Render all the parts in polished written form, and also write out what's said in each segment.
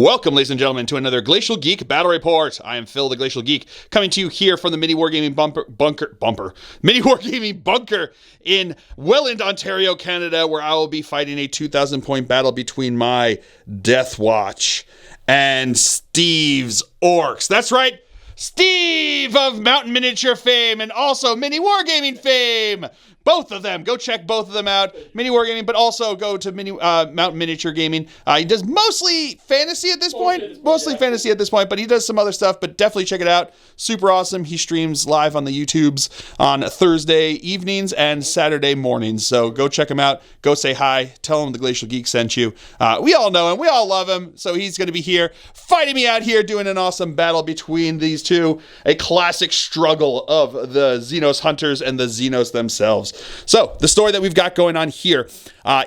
Welcome, ladies and gentlemen, to another Glacial Geek Battle Report. I am Phil, the Glacial Geek, coming to you here from the Mini Wargaming Mini Wargaming Bunker in Welland, Ontario, Canada, where I will be fighting a 2,000-point battle between my Deathwatch and Steve's Orks. That's right, Steve of Mountain Miniature fame and also Mini Wargaming fame. Both of them. Go check both of them out. Mini Wargaming, but also go to Mountain Miniature Gaming. He does mostly fantasy at this point. Fantasy at this point, but he does some other stuff, but definitely check it out. Super awesome. He streams live on the YouTubes on Thursday evenings and Saturday mornings. So go check him out. Go say hi. Tell him the Glacial Geek sent you. We all know him. We all love him. So he's going to be here fighting me out here, doing an awesome battle between these two. A classic struggle of the Xenos Hunters and the Xenos themselves. So the story that we've got going on here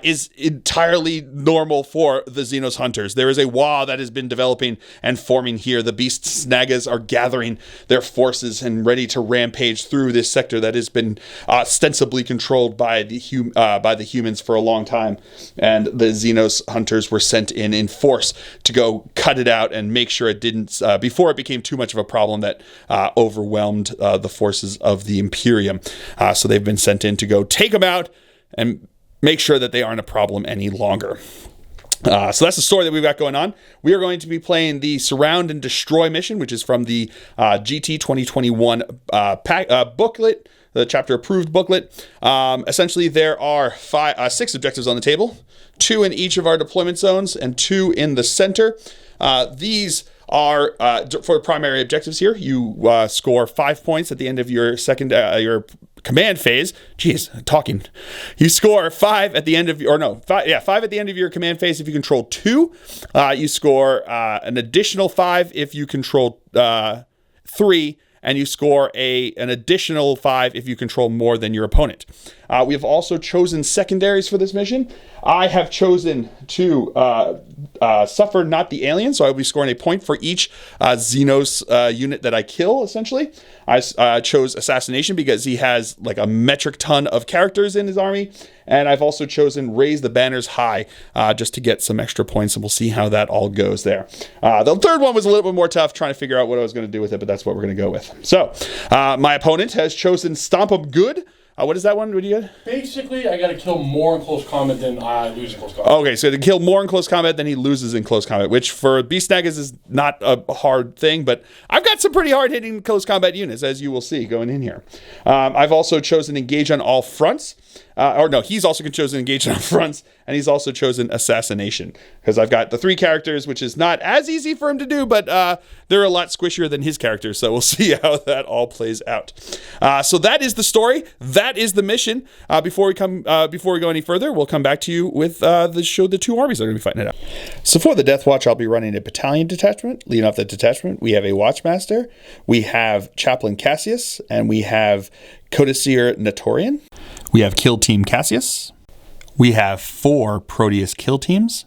is entirely normal for the Xenos Hunters. There is a WAAAAGH that has been developing and forming here. The Beast Snaggas are gathering their forces and ready to rampage through this sector that has been ostensibly controlled by the humans for a long time. And the Xenos Hunters were sent in force to go cut it out and make sure it didn't, before it became too much of a problem that overwhelmed the forces of the Imperium. So they've been sent in to go take them out and make sure that they aren't a problem any longer. So that's the story that we've got going on. We are going to be playing the Surround and Destroy mission, which is from the GT 2021 booklet, the chapter approved booklet. Essentially, there are 6 objectives on the table, 2 in each of our deployment zones and 2 in the center. These are for primary objectives here. You score 5 points at the end of your your command phase. Jeez, talking. You score 5 at the end of your, 5 at the end of your command phase if you control 2. You score an additional 5 if you control 3. And you score an additional 5 if you control more than your opponent. We have also chosen secondaries for this mission. I have chosen to suffer not the alien, so I will be scoring a point for each Xenos unit that I kill, essentially. I chose assassination because he has like a metric ton of characters in his army. And I've also chosen raise the banners high just to get some extra points, and we'll see how that all goes there. The third one was a little bit more tough, trying to figure out what I was going to do with it, but that's what we're going to go with. So my opponent has chosen Stomp 'em Good. What is that one? What do you get? Basically, I got to kill more in close combat than I lose in close combat. Okay, so to kill more in close combat than he loses in close combat, which for Beast Snaggas is not a hard thing, but I've got some pretty hard-hitting close combat units, as you will see going in here. I've also chosen Engage on All Fronts. He's also chosen Engage on Fronts, and he's also chosen Assassination, because I've got the 3 characters, which is not as easy for him to do, but they're a lot squishier than his characters, so we'll see how that all plays out. So that is the story. That is the mission. Before we go any further, we'll come back to you with the 2 armies that are going to be fighting it out. So for the Deathwatch, I'll be running a battalion detachment. Leading off the detachment, we have a Watchmaster, we have Chaplain Cassius, and we have Codicil Natorian. We have Kill Team Cassius. We have 4 Proteus kill teams.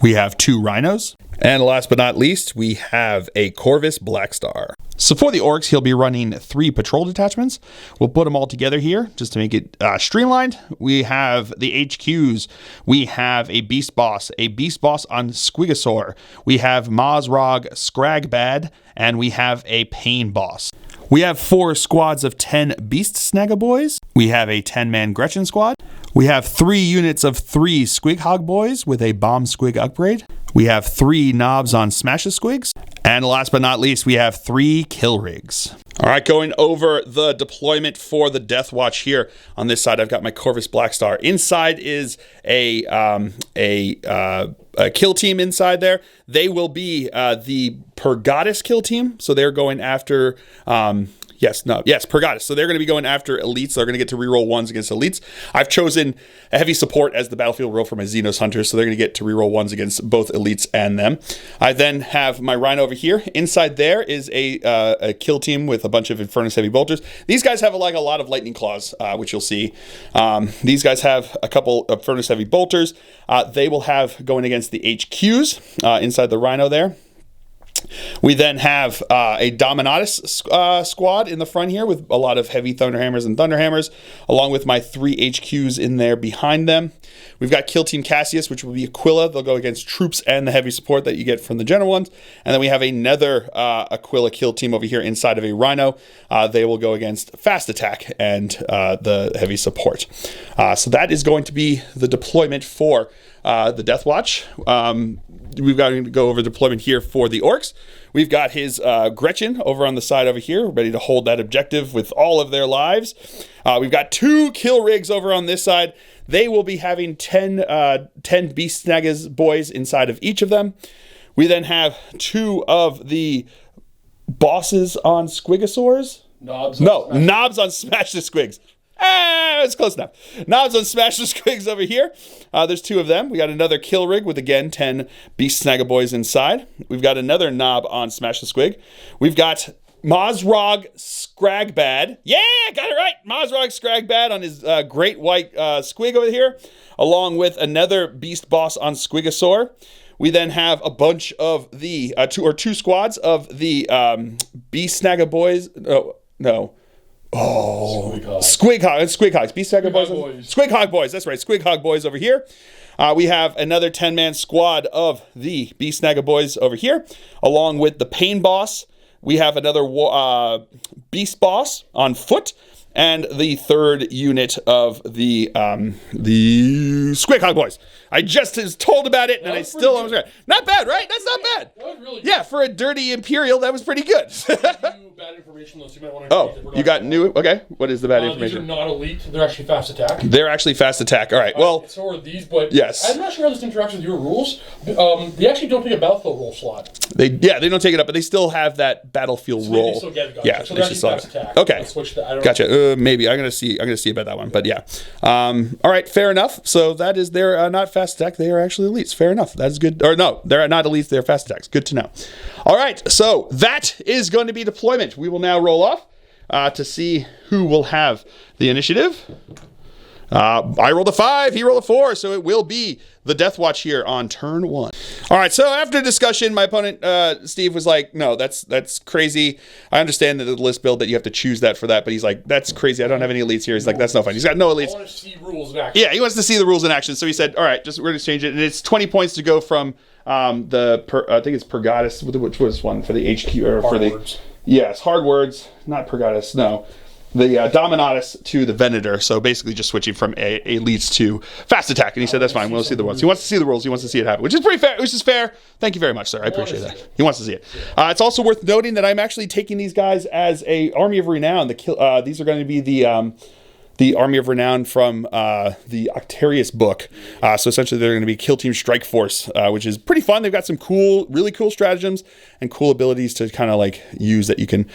We have 2 Rhinos. And last but not least, we have a Corvus Blackstar. So for the Orks, he'll be running 3 patrol detachments. We'll put them all together here just to make it streamlined. We have the HQs. We have a Beast Boss on Squigosaur. We have Mazrog Scragbad, and we have a Pain Boss. We have 4 squads of 10 Beast Snagga boys. We have a 10-man Gretchen squad. We have 3 units of 3 Squighog boys with a Bomb Squig upgrade. We have 3 knobs on Smash-a-Squigs. And last but not least, we have 3 kill rigs. All right, going over the deployment for the Deathwatch here. On this side, I've got my Corvus Blackstar. Inside is a kill team inside there. They will be the Purgatus kill team. So they're going after... Purgatus. So they're going to be going after elites. So they're going to get to reroll 1s against elites. I've chosen a heavy support as the battlefield roll for my Xenos Hunters. So they're going to get to reroll 1s against both elites and them. I then have my Rhino over here. Inside there is a kill team with a bunch of Infernus Heavy Bolters. These guys have a lot of Lightning Claws, which you'll see. These guys have a couple of Infernus Heavy Bolters. They will have going against the HQs inside the Rhino there. We then have a Dominatus squad in the front here with a lot of heavy Thunderhammers and Thunderhammers, along with my 3 HQs in there behind them. We've got Kill Team Cassius, which will be Aquila. They'll go against troops and the heavy support that you get from the general ones. And then we have another Aquila Kill Team over here inside of a Rhino. They will go against fast attack and the heavy support. So that is going to be the deployment for the Deathwatch. We've got to go over deployment here for the Orks. We've got his Gretchen over on the side over here, ready to hold that objective with all of their lives. We've got 2 kill rigs over on this side. They will be having 10 Beast Snaggas boys inside of each of them. We then have 2 of the bosses on Squigosaurs. Knobs on Smash the Squigs. It's close enough. Knobs on Smash the Squigs over here. There's 2 of them. We got another kill rig with, again, 10 Beast Snagga boys inside. We've got another knob on Smash the Squig. We've got Mozrog Scragbad. Yeah, got it right. Mozrog Scragbad on his great white squig over here, along with another beast boss on Squigosaur. We then have a bunch of the two squads of the Beast Snagga boys. Squighogs. Beast Snagga boys. Squighog boys. That's right. Squighog boys over here. We have another 10-man squad of the Beast Snagga boys over here, along with the Pain boss. We have another beast boss on foot, and the 3rd unit of the Squighog boys. I just was told about it, and I still almost got it. Not bad, right? That's not bad. That was really good. Yeah, for a dirty Imperial, that was pretty good. Bad information, though, so you might want to you got new? Okay, what is the bad information? These are not elite. They're actually fast attack. They're actually fast attack. All right, well. So are these, but yes. I'm not sure how this interacts with your rules. They actually don't take a battlefield roll slot. They don't take it up, but they still have that battlefield roll. They still get it, gotcha. Yeah, so they're actually fast attack. Okay, gotcha. Maybe I'm gonna see about that one, but yeah. All right, fair enough. So that is they're not fast attack. They are actually elites. Fair enough. That's good. Or no, they're not elites. They're fast attacks. Good to know. All right, so that is going to be deployment. We will now roll off to see who will have the initiative. I rolled a 5, he rolled a 4, so it will be the Deathwatch here on turn 1. All right, so after discussion, my opponent, Steve, was like, no, that's crazy. I understand that the list build that you have to choose that for that, but he's like, that's crazy. I don't have any elites here. He's like, that's no fun. He's got no elites. I want to see rules in action. Yeah, he wants to see the rules in action. So he said, all right, we're going to change it. And it's 20 points to go from I think it's Purgatus, which was one for the HQ, or for the... Words. Yes, hard words, not Purgatus, no. The Dominatus to the Venator, so basically just switching from elites to fast attack. And he said, that's fine, we'll see the rules. He wants to see the rules, he wants to see it happen, which is pretty fair, which is fair. Thank you very much, sir, I appreciate that. He wants to see it. It's also worth noting that I'm actually taking these guys as a Army of Renown. These are going to be the Army of Renown from the Octarius book. So essentially they're going to be Kill Team Strike Force, which is pretty fun. They've got some really cool stratagems and cool abilities to kind of like use that you can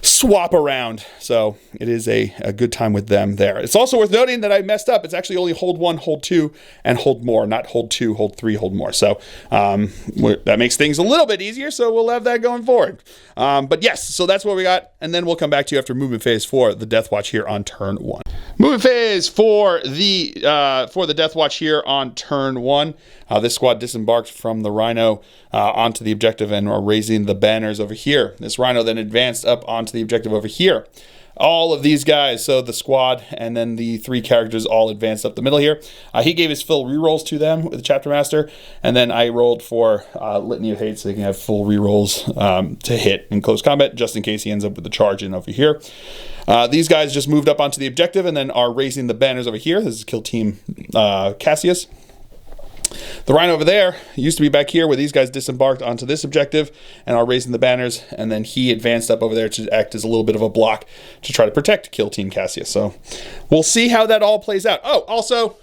swap around. So it is a good time with them there. It's also worth noting that I messed up. It's actually only hold 1, hold 2, and hold more, not hold 2, hold 3, hold more. So that makes things a little bit easier, so we'll have that going forward. But yes, so that's what we got, and then we'll come back to you after movement phase for the Deathwatch here on turn 1. Movement phase for the Deathwatch here on turn 1. This squad disembarked from the Rhino onto the objective and are raising the banners over here. This Rhino then advanced up onto the objective over here. All of these guys, so the squad and then the 3 characters all advanced up the middle here. He gave his full rerolls to them with the Chapter Master, and then I rolled for Litany of Hate so they can have full rerolls to hit in close combat, just in case he ends up with the charge in over here. These guys just moved up onto the objective and then are raising the banners over here. This is Kill Team Cassius. The Rhino over there used to be back here where these guys disembarked onto this objective and are raising the banners, and then he advanced up over there to act as a little bit of a block to try to protect Kill Team Cassius. So we'll see how that all plays out. Oh, also,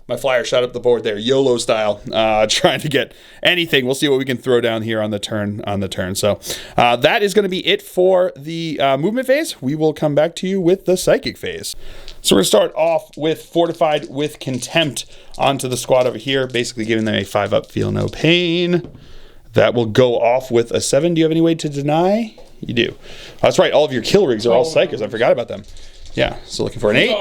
my flyer shot up the board there, YOLO style, trying to get anything. We'll see what we can throw down here on the turn. So that is going to be it for the movement phase. We will come back to you with the psychic phase. So we're going to start off with Fortified with Contempt onto the squad over here, basically giving them a 5-up, feel no pain. That will go off with a 7. Do you have any way to deny? You do. That's right, all of your kill rigs are all psychers. I forgot about them. Yeah, so looking for an 8.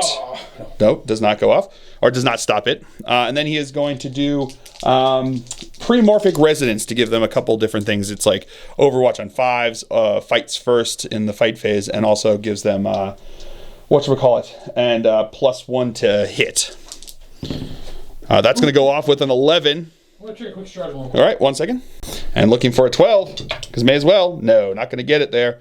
Nope, does not go off, or does not stop it. And then he is going to do Premorphic Resonance to give them a couple different things. It's like Overwatch on 5s, fights first in the fight phase, and also gives them whatchamacallit, and +1 to hit. That's going to go off with an 11. I'm going to check a quick strategy real quick. All right, 1 second. And looking for a 12, because may as well. No, not going to get it there.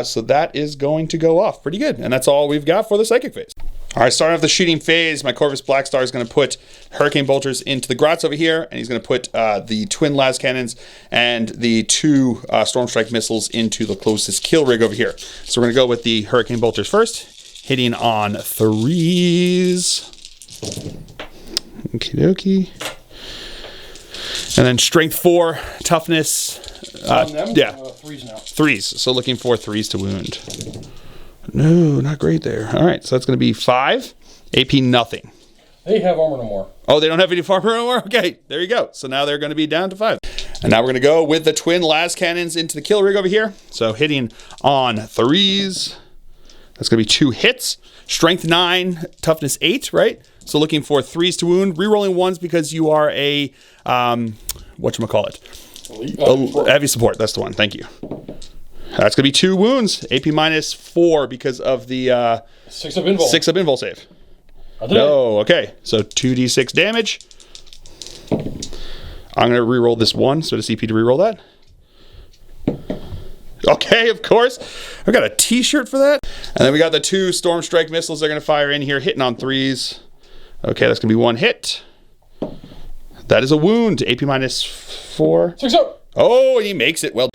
So that is going to go off pretty good. And that's all we've got for the psychic phase. All right, starting off the shooting phase, my Corvus Blackstar is going to put Hurricane Bolters into the Grots over here, and he's going to put the twin las cannons and the 2 Storm Strike missiles into the closest kill rig over here. So we're going to go with the Hurricane Bolters first, hitting on 3s. Okie dokie. And then strength 4, toughness. Yeah. 3s now. 3s. So looking for 3s to wound. No, not great there. All right, so that's going to be 5. AP nothing. They have armor no more. Oh, they don't have any armor no more? Okay, there you go. So now they're going to be down to 5. And now we're going to go with the twin las cannons into the kill rig over here. So hitting on 3s. That's going to be 2 hits. Strength 9, toughness 8, right? So looking for 3s to wound. Rerolling 1s because you are a, whatchamacallit? Heavy support. That's the one. Thank you. That's going to be 2 wounds. AP minus 4 because of the 6 of invul. 6 of invul save. No, okay. So 2d6 damage. I'm going to reroll this 1, so the CP to reroll that. Okay, of course. I've got a t-shirt for that. And then we got the 2 Storm Strike missiles they're going to fire in here, hitting on 3s. Okay, that's going to be 1 hit. That is a wound. AP minus 4. 6 up. Oh, and he makes it. Well,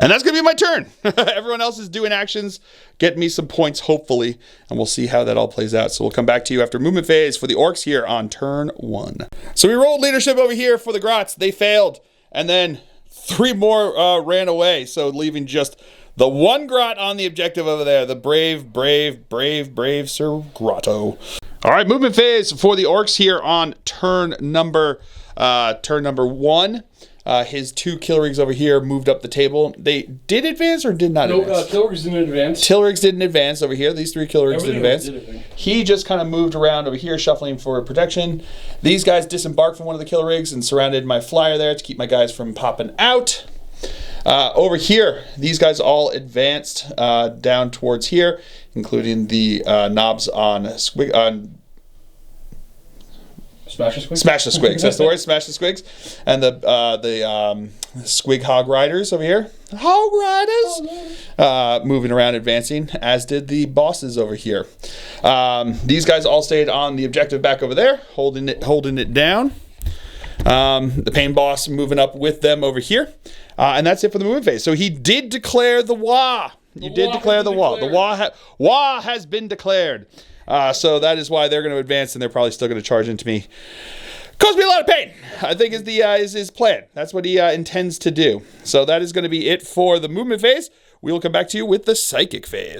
and that's going to be my turn. Everyone else is doing actions. Get me some points, hopefully. And we'll see how that all plays out. So we'll come back to you after movement phase for the Orks here on turn 1. So we rolled leadership over here for the Grots. They failed. And then 3 more ran away. So leaving just the 1 Grot on the objective over there. The brave Sir Grotto. All right, movement phase for the Orks here on turn number 1. His 2 kill rigs over here moved up the table. They did advance or did not advance? No, kill rigs didn't advance. Kill rigs didn't advance over here. These 3 kill rigs didn't advance. He just kind of moved around over here, shuffling for protection. These guys disembarked from one of the kill rigs and surrounded my flyer there to keep my guys from popping out. Over here, these guys all advanced down towards here, including the knobs on Smash the Squigs? Smash the Squigs. That's the word. Smash the Squigs. And the Squig Hog Riders over here. Hog Riders! Moving around, advancing, as did the bosses over here. These guys all stayed on the objective back over there, holding it down. The Pain Boss moving up with them over here. And that's it for the movement phase. So he did declare the WAAAAGH. You did declare the WAAAAGH. The WAAAAGH has been declared. So that is why they're going to advance, and they're probably still going to charge into me. Cause me a lot of pain, I think is his plan. That's what he intends to do. So that is going to be it for the movement phase. We will come back to you with the psychic phase.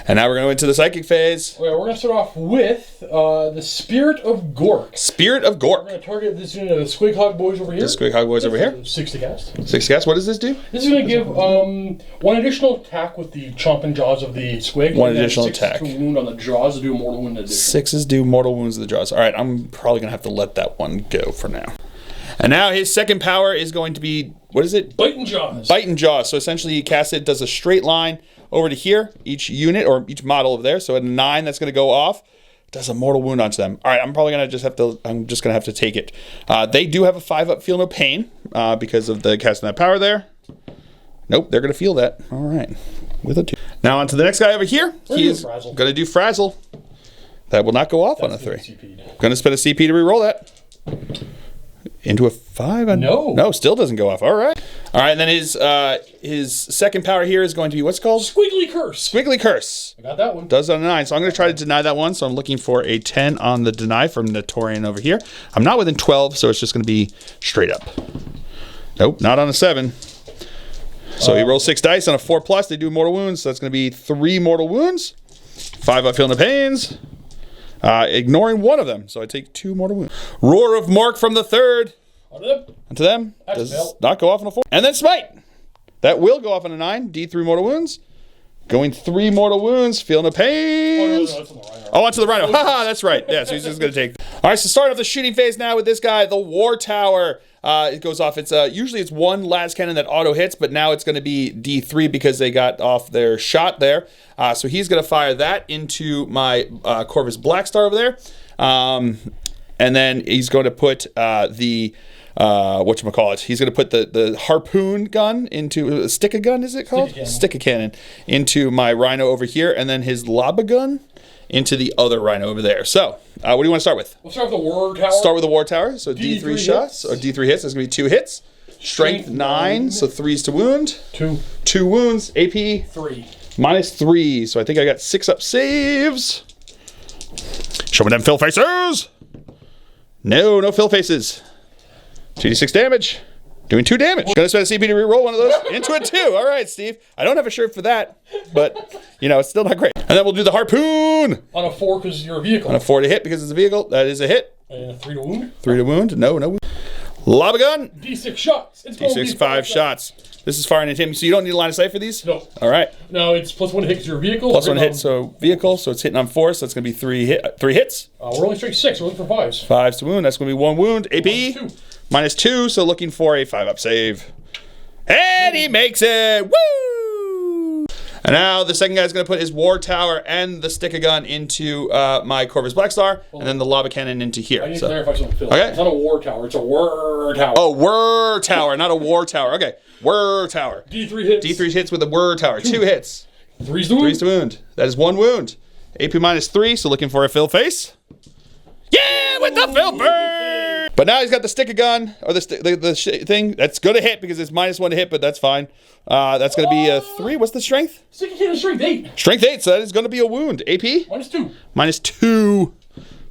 And now we're going to go into the psychic phase. Okay, we're going to start off with the Spirit of Gork. Spirit of Gork. We're going to target this unit of the Squig Hog Boys over here. The Squig Hog Boys over here. 6 to cast. 6 to cast. What does this do? This is going to give 1 additional attack with the chomping jaws of the Squig. 1 additional attack. 6 to wound on the jaws to do a mortal wound addition. 6s do mortal wounds to the jaws. All right, I'm probably going to have to let that one go for now. And now his second power is going to be, what is it? Biting Jaws. Biting Jaws. So essentially he casts it, does a straight line over to here, each unit or each model over there. So at 9, that's going to go off. Does a mortal wound onto them. All right, I'm probably going to just have to take it. They do have a 5-up feel no pain because of the casting that power there. Nope, they're going to feel that. All right, with a 2. Now on to the next guy over here. He is going to do Frazzle. That will not go off on a 3. Going to spend a CP to reroll that. Into a 5? No, still doesn't go off. All right. And then his second power here is going to be what's called? Squiggly Curse. Squiggly Curse. I got that one. Does on a 9. So I'm going to try to deny that one. So I'm looking for a 10 on the deny from Notorian over here. I'm not within 12, so it's just going to be straight up. Nope, not on a 7. So he rolls 6 dice on a 4+. They do mortal wounds. So that's going to be 3 mortal wounds. 5 up feeling the pains. Ignoring 1 of them, so I take 2 mortal wounds. Roar of Mork from the 3rd. Onto them. Does not go off on a 4. And then Smite. That will go off on a 9. D3 mortal wounds. Going 3 mortal wounds. Feeling the pains. Onto the Rhino. Haha, that's right. Yeah, so he's just going to take. All right, so start off the shooting phase now with this guy, the War Tower. It goes off. It's usually it's 1 las cannon that auto hits, but now it's going to be D3 because they got off their shot there. So he's going to fire that into my Corvus Blackstar over there. And then he's going to put the whatchamacallit. He's going to put the harpoon gun into a stick of gun, is it called? Stick of cannon into my rhino over here, and then his lava gun into the other rhino over there. So, what do you want to start with? We'll start with the war tower. Start with the war tower. So D3 shots, hits. or D3 hits. That's going to be 2 hits. Strength 9, so 3s to wound. 2 wounds. AP 3. -3. So I think I got 6 up saves. Show me them fill faces. No fill faces. 2d6 damage. Doing 2 damage. Gonna spend a CP to reroll one of those into a 2. All right, Steve. I don't have a shirt for that, but it's still not great. And then we'll do the harpoon On a 4 because you're a vehicle. on a 4 to hit because it's a vehicle. That is a hit. And a 3 to wound. 3 to wound. No wound. Lava gun. D6 shots. It's going to D6 be 5 shots. This is firing at him, so you don't need a line of sight for these? No. All right. No, it's +1 hit because you're a vehicle. +1 hit, so vehicle, so it's hitting on 4, so it's going to be 3 hits. We're only straight 6. We're looking for 5s. 5s to wound. That's going to be 1 wound. AP -2. So looking for a 5-up save. And he makes it. Woo! And now the second guy's going to put his war tower and the stick of gun into my Corvus Blackstar, and then the lava cannon into here. I need to clarify something, Phil. Okay. It's not a war tower. It's a war tower. Oh, war tower, not a war tower. Okay, war tower. D3 hits. D3 hits with the war tower. 2 hits. 3's to wound. 3's to wound. That is 1 wound. AP -3, so looking for a fill face. Yeah, with the fill face! But now he's got the stick of gun, or the thing. That's going to hit because it's -1 to hit, but that's fine. That's going to be a 3. What's the strength? Stick of strength 8. Strength 8, so that is going to be a wound. AP? -2. -2.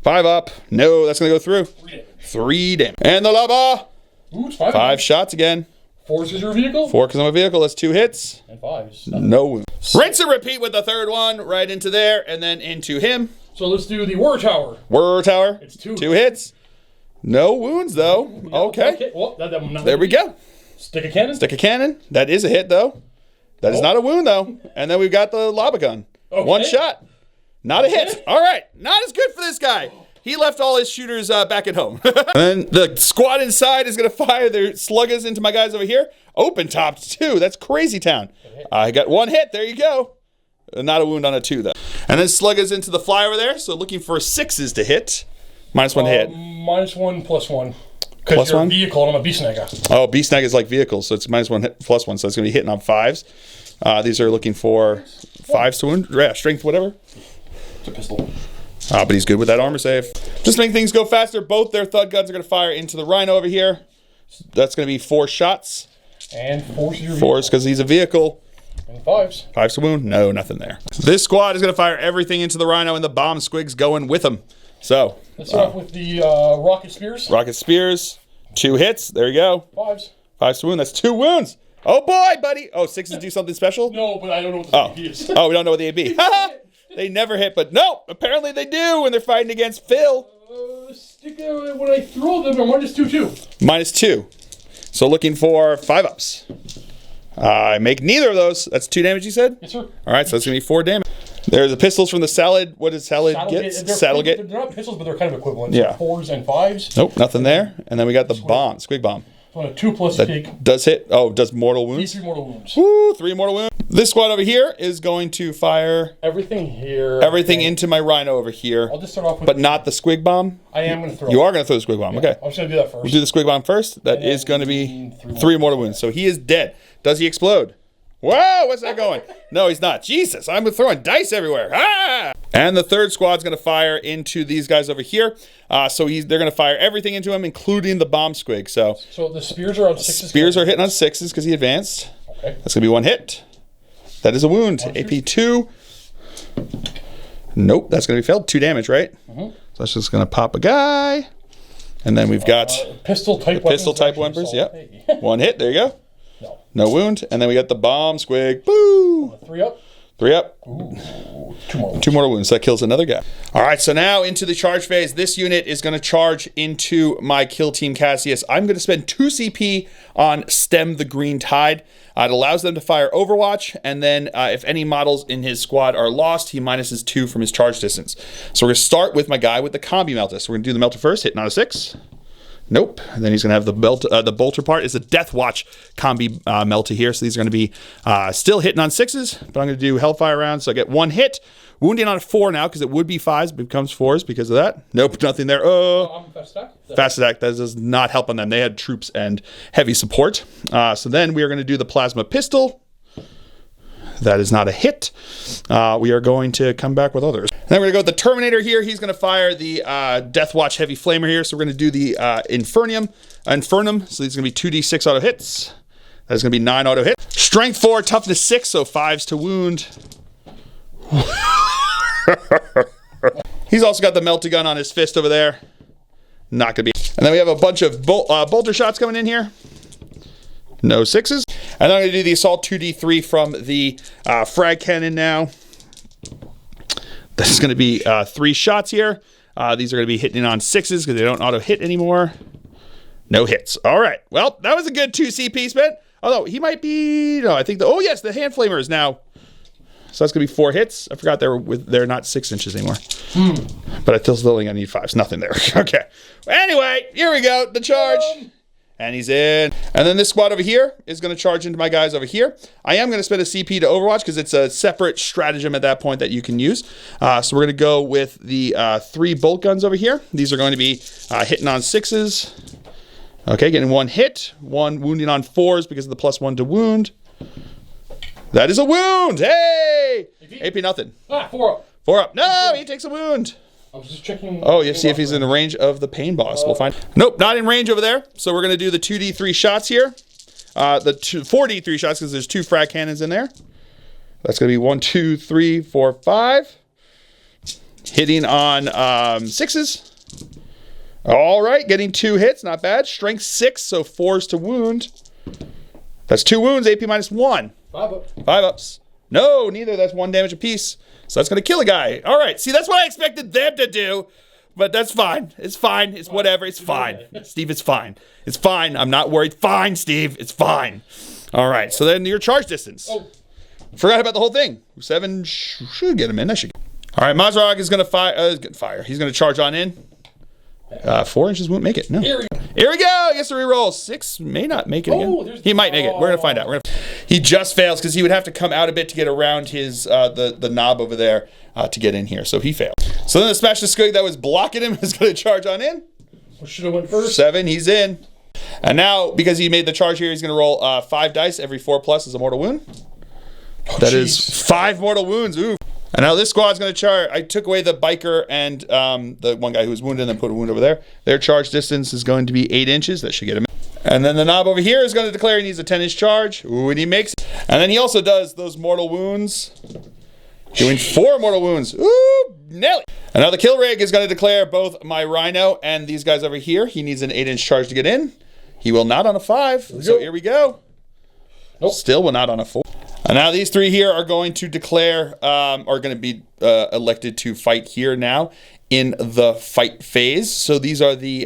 5 up. No, that's going to go through. 3 damage. And the lava. Ooh, it's 5. 5 shots again. 4 because you're a vehicle. 4 because I'm a vehicle. That's 2 hits. And 5s. No wound. Rinse and repeat with the third one. Right into there, and then into him. So let's do the war tower. War tower. It's 2. 2 hits. No wounds, though. Okay. Well, There we go. Stick of cannon. Stick of cannon. That is a hit, though. That is not a wound, though. And then we've got the lava gun. Okay. 1 shot. Not a hit. All right. Not as good for this guy. He left all his shooters back at home. And then the squad inside is going to fire their sluggas into my guys over here. Open topped, too. That's crazy town. I got 1 hit. There you go. Not a wound on a 2, though. And then sluggas into the fly over there. So looking for 6s to hit. -1 hit. -1 +1. Because you're a vehicle and I'm a Beast Snaggas. Oh, Beast Snaggas is like vehicle, so it's -1 hit, +1, so it's going to be hitting on 5s. These are looking for 5s to wound. Yeah, strength, whatever. It's a pistol. But he's good with that armor save. Just to make things go faster, both their thud guns are going to fire into the rhino over here. That's going to be 4 shots. And 4's your vehicle. 4s because he's a vehicle. And 5s. 5s to wound? No, nothing there. This squad is going to fire everything into the rhino, and the bomb squigs going with them. So, let's start off with the rocket spears. Rocket spears, 2 hits. There you go. 5s. 5s to wound. That's 2 wounds. Oh boy, buddy. Oh, 6s do something special? No, but I don't know what the AP is. Oh, we don't know what the AB. They never hit, but no, apparently they do when they're fighting against Phil. When I throw them, I'm -2 too. -2. So looking for 5-ups. I make neither of those. That's 2 damage, you said? Yes, sir. All right, so that's going to be 4 damage. There's the pistols from the salad. What does salad get? Saddle get? They're not pistols, but they're kind of equivalent. Yeah. So 4s and 5s. Nope, nothing there. And then we got the bomb, squig bomb. So on a 2+ kick. Does hit. Oh, does mortal wounds. 3 mortal wounds. Woo, 3 mortal wounds. This squad over here is going to fire everything here. Everything into my rhino over here. I'll just start off with. But not the squig bomb. I am going to throw. You are going to throw the squig bomb. Okay. I'm just going to do that first. We'll do the squig bomb first. That is going to be 3 mortal wounds. So he is dead. Does he explode? Whoa, what's that going? No, he's not. Jesus, I'm throwing dice everywhere. Ah! And the third squad's going to fire into these guys over here. So they're going to fire everything into him, including the bomb squig. So the spears are on 6s. Spears are hitting on 6s because he advanced. Okay. That's going to be 1 hit. That is a wound. AP 2. Nope, that's going to be failed. 2 damage, right? So that's just going to pop a guy. And then we've got pistol type weapons. Yep. 1 hit. There you go. No wound. And then we got the bomb squig. Boo! 3 up. 3 up. Ooh, 2 more wounds. 2 mortal wounds. That kills another guy. All right, so now into the charge phase. This unit is going to charge into my kill team Cassius. I'm going to spend 2 CP on Stem the Green Tide. It allows them to fire Overwatch, and then if any models in his squad are lost, he minuses 2 from his charge distance. So we're going to start with my guy with the Combi Melta. So we're going to do the Melta first, hitting on a 6. Nope. And then he's going to have the belt. The bolter part is a Deathwatch combi melta here. So these are going to be still hitting on 6s, but I'm going to do Hellfire rounds. So I get 1 hit. Wounding on a 4 now because it would be 5s, but it becomes 4s because of that. Nope, nothing there. I'm fast attack. Fast attack. That does not help on them. They had troops and heavy support. So then we are going to do the plasma pistol. That is not a hit. We are going to come back with others. And then we're going to go with the Terminator here. He's going to fire the Deathwatch Heavy Flamer here. So we're going to do the Infernum. So these are going to be 2d6 auto hits. That is going to be 9 auto hits. Strength 4, toughness 6, so 5s to wound. He's also got the melty gun on his fist over there. Not going to be. And then we have a bunch of bolter shots coming in here. No 6s. And then I'm going to do the assault 2d3 from the frag cannon now. This is going to be 3 shots here. These are going to be hitting on 6s because they don't auto hit anymore. No hits. All right. Well, that was a good 2 CP spent. Although he might be. No, I think oh yes, the hand flamer is now. So that's going to be 4 hits. I forgot they're not 6 inches anymore. But I still only need 5s. Nothing there. Okay. Anyway, here we go. The charge. And he's in. And then this squad over here is going to charge into my guys over here. I am going to spend a CP to Overwatch because it's a separate stratagem at that point that you can use. So we're going to go with the 3 bolt guns over here. These are going to be hitting on 6s. Okay, getting 1 hit. 1 wounding on 4s because of the +1 to wound. That is a wound. Hey! AP nothing. 4 up. 4 up. No, he takes a wound. I was just checking. Oh, you see if he's in the range of the pain boss. We'll find. Nope, not in range over there. So we're going to do the 2d3 shots here. The 4d3 shots because there's 2 frag cannons in there. That's going to be 1, 2, 3, 4, 5. Hitting on 6s. All right, getting 2 hits. Not bad. Strength 6, so 4s to wound. That's 2 wounds, AP -1. 5 up. 5 ups. No, neither. That's 1 damage apiece. So that's going to kill a guy. All right. See, that's what I expected them to do. But that's fine. It's fine. It's whatever. It's fine. Steve, it's fine. It's fine. I'm not worried. Fine, Steve. It's fine. All right. So then your charge distance. Oh. Forgot about the whole thing. 7 should get him in. I should. All right. Mazrog is going to fire. He's going to charge on in. 4 inches won't make it. No. Here we go. He gets to reroll. 6 may not make it again. He might make it. We're gonna find out. He just fails because he would have to come out a bit to get around his the knob over there to get in here. So he failed. So then the Smash the Squig that was blocking him is gonna charge on in. Should have went first. 7. He's in. And now because he made the charge here, he's gonna roll 5 dice. Every 4+ is a mortal wound. That is 5 mortal wounds. Ooh. And now this squad's going to charge. I took away the biker and the one guy who was wounded and then put a wound over there. Their charge distance is going to be 8 inches. That should get him in. And then the knob over here is going to declare he needs a 10-inch charge. Ooh, and he makes it. And then he also does those mortal wounds. Doing 4 mortal wounds. Ooh, nail it. And now the kill rig is going to declare both my rhino and these guys over here. He needs an 8-inch charge to get in. He will not on a 5. So here we go. Nope. Still will not on a 4. And now these 3 here are going to declare, are going to be elected to fight here now in the fight phase. So these are the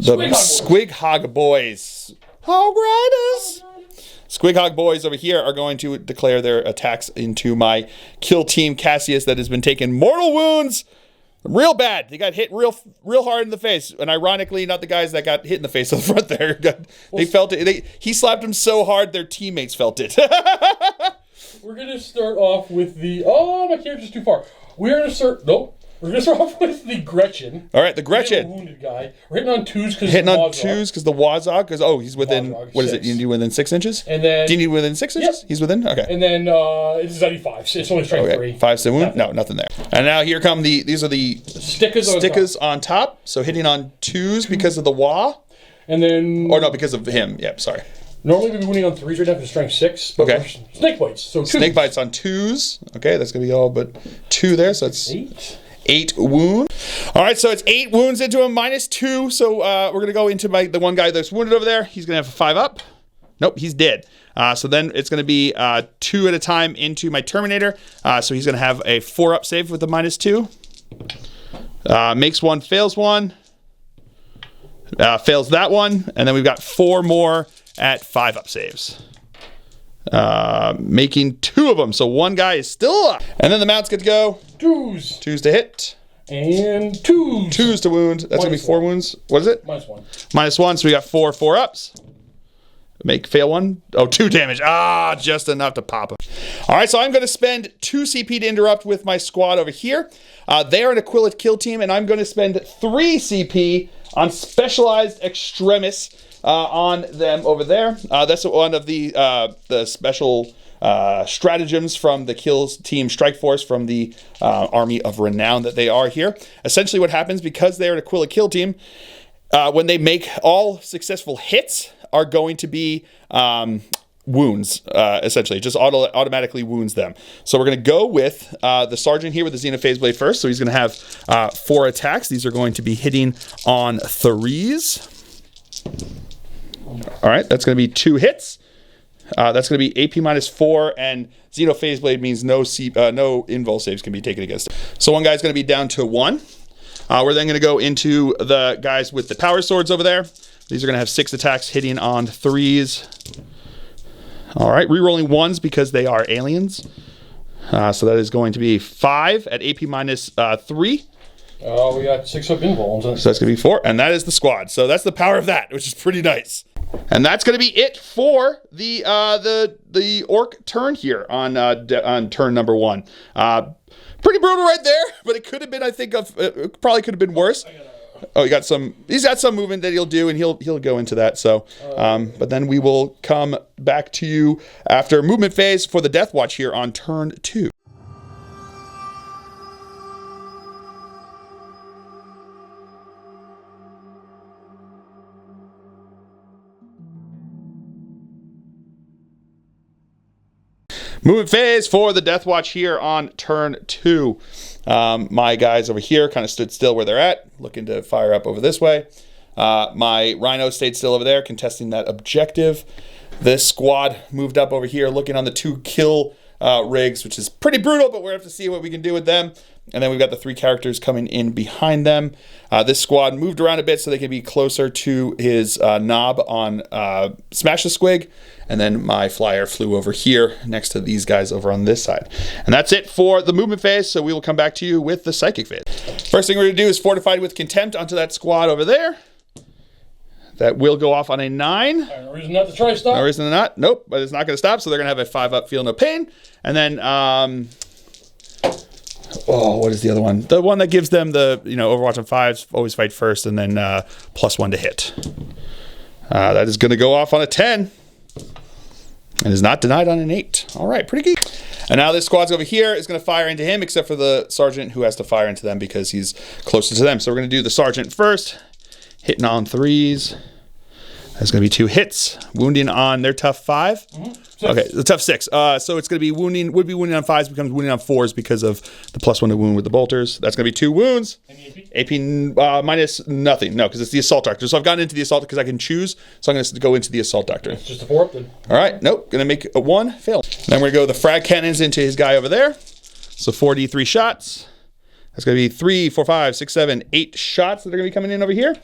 Squig Hog Boys. Hog Riders! Squig Hog Boys over here are going to declare their attacks into my kill team Cassius that has been taking mortal wounds. Real bad. They got hit real hard in the face. And ironically, not the guys that got hit in the face on the front there. They felt it. He slapped them so hard, their teammates felt it. We're going to start off with the... Oh, my character's too far. We're going to start... Nope. We're going to start off with the Gretchen. All right, the Gretchen. The wounded guy. We're hitting on 2s because hitting on 2s because the WAAAAGH. Because he's within. WAAAAGH, what is 6. it? You need within 6 inches. And then. Do you need within 6 inches? Yep. He's within. Okay. And then it's only 5. So it's only strength 3. 5 to wound. No, nothing there. And now here come these are the stickers on top. So hitting on 2s because of the WAAAAGH. And then. Or no, because of him. Yep. Sorry. Normally we'd be winning on 3s right now for strength 6. But okay. Snake bites. So 2. Snake bites on 2s. Okay, that's gonna be all but 2 there. So that's 8 wounds. All right, so it's 8 wounds into him, -2. So we're going to go into the one guy that's wounded over there. He's going to have a 5 up. Nope, he's dead. So then it's going to be 2 at a time into my Terminator. So he's going to have a 4 up save with the -2. Makes 1, fails 1. Fails that one. And then we've got 4 more at 5 up saves. Making 2 of them. So one guy is still up. And then the mounts get to go. 2s. 2s to hit. And 2s. 2s to wound. That's going to be 4 wounds. What is it? -1. -1, so we got 4 4-ups. Fail 1. Oh, 2 damage. Ah, just enough to pop him. All right, so I'm going to spend 2 CP to interrupt with my squad over here. They are an Aquila kill team, and I'm going to spend 3 CP on Specialized Extremis on them over there. That's one of the special stratagems from the kills team Strike Force from the Army of Renown that they are here. Essentially what happens, because they're an Aquila kill team, when they make all successful hits are going to be wounds, essentially. Just automatically wounds them. So we're going to go with the Sergeant here with the Xenophase Blade first. So he's going to have 4 attacks. These are going to be hitting on 3s. All right, that's going to be 2 hits. That's going to be AP -4, and Xenophase Blade means no invul saves can be taken against it. So one guy's going to be down to 1. We're then going to go into the guys with the power swords over there. These are going to have 6 attacks hitting on 3s. All right, re-rolling 1s because they are aliens. So that is going to be 5 at AP -3. Oh, we got 6 up invuls. So that's going to be 4, and that is the squad. So that's the power of that, which is pretty nice. And that's going to be it for the orc turn here on turn number 1. Pretty brutal right there, but it could have been, I think, it probably could have been worse. Oh, he's got some movement that he'll do, and he'll go into that. So, but then we will come back to you after movement phase for the Deathwatch here on turn 2. Movement phase for the Deathwatch here on turn 2. My guys over here kind of stood still where they're at, looking to fire up over this way. My Rhino stayed still over there, contesting that objective. This squad moved up over here, looking on the 2 kill rigs, which is pretty brutal, but we're going to have to see what we can do with them. And then we've got the 3 characters coming in behind them. This squad moved around a bit so they can be closer to his knob on Smash the Squig. And then my flyer flew over here next to these guys over on this side. And that's it for the movement phase, so we will come back to you with the psychic phase. First thing we're going to do is Fortified with Contempt onto that squad over there. That will go off on a 9. No reason not to try stop. No reason not. Nope, but it's not going to stop, so they're going to have a 5-up, feel no pain. And then, what is the other one? The one that gives them the, Overwatch on 5s, always fight first, and then +1 to hit. That is going to go off on a 10. And is not denied on an 8. All right, pretty good. And now this squad's over here is going to fire into him, except for the Sergeant who has to fire into them because he's closer to them. So we're going to do the Sergeant first, hitting on 3s. That's going to be 2 hits, wounding on their tough 5. Okay, the tough 6. So it's going to be wounding on 5s, becomes wounding on 4s because of the +1 to wound with the bolters. That's going to be 2 wounds. AP minus nothing. No, because it's the Assault Doctor. So I've gotten into the Assault because I can choose. So I'm going to go into the Assault Doctor. It's just a 4 up then. All right, nope. Going to make a 1, fail. Then we're going to go the frag cannons into his guy over there. So 4d3 shots. That's going to be 3, 4, 5, 6, 7, 8 shots that are going to be coming in over here.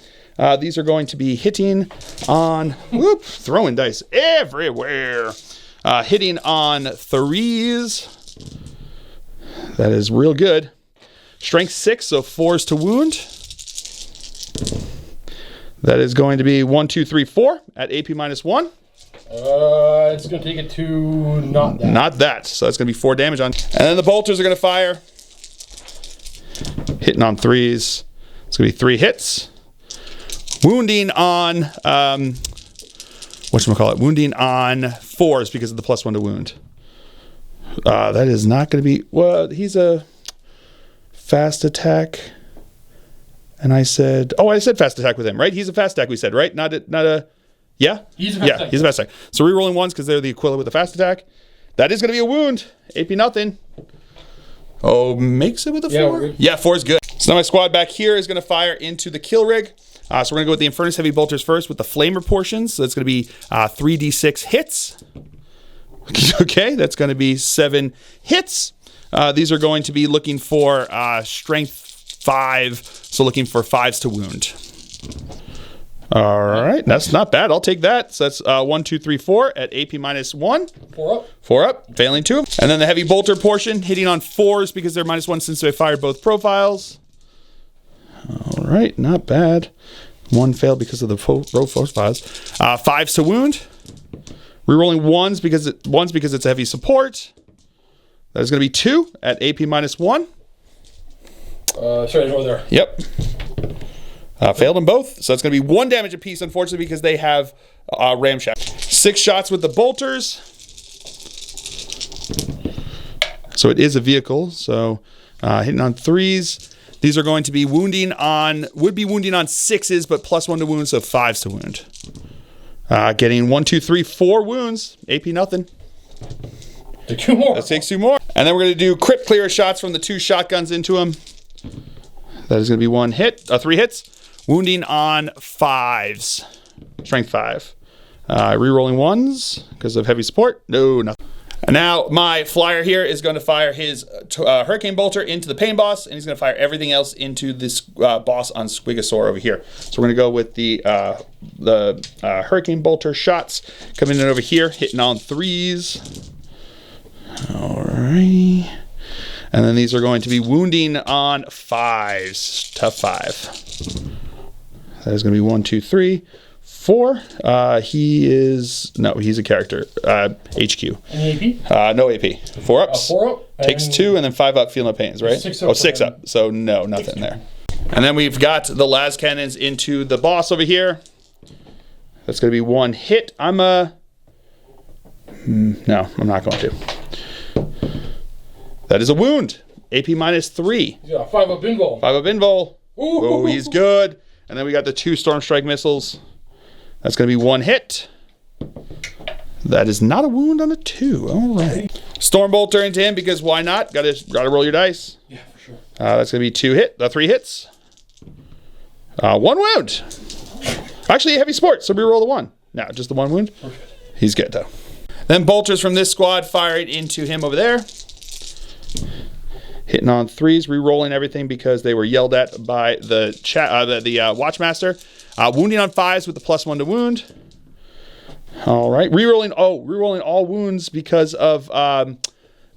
These are going to be hitting on, throwing dice everywhere. Hitting on 3s. That is real good. Strength 6, so 4s to wound. That is going to be 1, 2, 3, 4 at AP -1. It's going to take it to not that. Not that. So that's going to be 4 damage on. And then the bolters are going to fire. Hitting on 3s. It's going to be 3 hits. Wounding on, wounding on 4s because of the +1 to wound. That is not going to be, well, he's a fast attack. And I said fast attack with him, right? He's a fast attack, we said, right? Not a, yeah? He's a fast attack. He's a fast attack. So re-rolling 1s because they're the Aquila with the fast attack. That is going to be a wound. AP nothing. Oh, makes it with a 4? Yeah, 4 is good. So now my squad back here is going to fire into the kill rig. So we're going to go with the Infernus Heavy Bolters first with the Flamer portions. So it's going to be 3d6 hits. Okay, that's going to be 7 hits. These are going to be looking for strength 5, so looking for 5s to wound. All right, that's not bad. I'll take that. So that's 1, 2, 3, 4 at AP -1. 4 up. 4 up, failing 2. And then the Heavy Bolter portion hitting on 4s because they're -1 since they fired both profiles. All right, not bad. One failed because of the row force files. 5s to wound. Rerolling ones because it's a heavy support. That is going to be 2 at AP -1. Sorry, over there. Yep. Failed them both. So it's going to be 1 damage apiece, unfortunately, because they have ramshackle. 6 shots with the bolters. So it is a vehicle. So hitting on 3s. These are going to be wounding on 6s, but +1 to wound, so 5s to wound. Getting 1, 2, 3, 4 wounds. AP nothing. Take 2 more. That takes 2 more. And then we're going to do crit clear shots from the 2 shotguns into him. That is going to be 1 hit, 3 hits. Wounding on 5s. Strength 5. Rerolling 1s because of heavy support. No, nothing. And now my flyer here is going to fire his Hurricane Bolter into the Pain Boss, and he's going to fire everything else into this boss on Squigosaur over here. So we're going to go with the Hurricane Bolter shots coming in over here, hitting on 3s. Alrighty. And then these are going to be wounding on 5s. Tough 5. That is going to be 1, 2, 3, 4. He's a character. HQ. Any AP? No AP. 4 ups. 4 up. Takes 2 and then 5 up, feel no pains, right? 6 up. Oh, 6 up. So no, nothing there. And then we've got the las cannons into the boss over here. That's going to be 1 hit. No, I'm not going to. That is a wound. AP -3. Yeah, 5 up invul. 5 up invul. Ooh. Oh, he's good. And then we got the 2 Storm Strike missiles. That's going to be 1 hit. That is not a wound on a 2. All right. Storm Bolter into him because why not? Got to roll your dice. Yeah, for sure. That's going to be 3 hits. 1 wound. Actually, heavy sport, so we roll the 1. No, just the 1 wound. Perfect. He's good though. Then bolters from this squad firing into him over there. Hitting on 3s, re-rolling everything because they were yelled at by the Watchmaster. Wounding on 5s with the +1 to wound. All right, re-rolling all wounds because of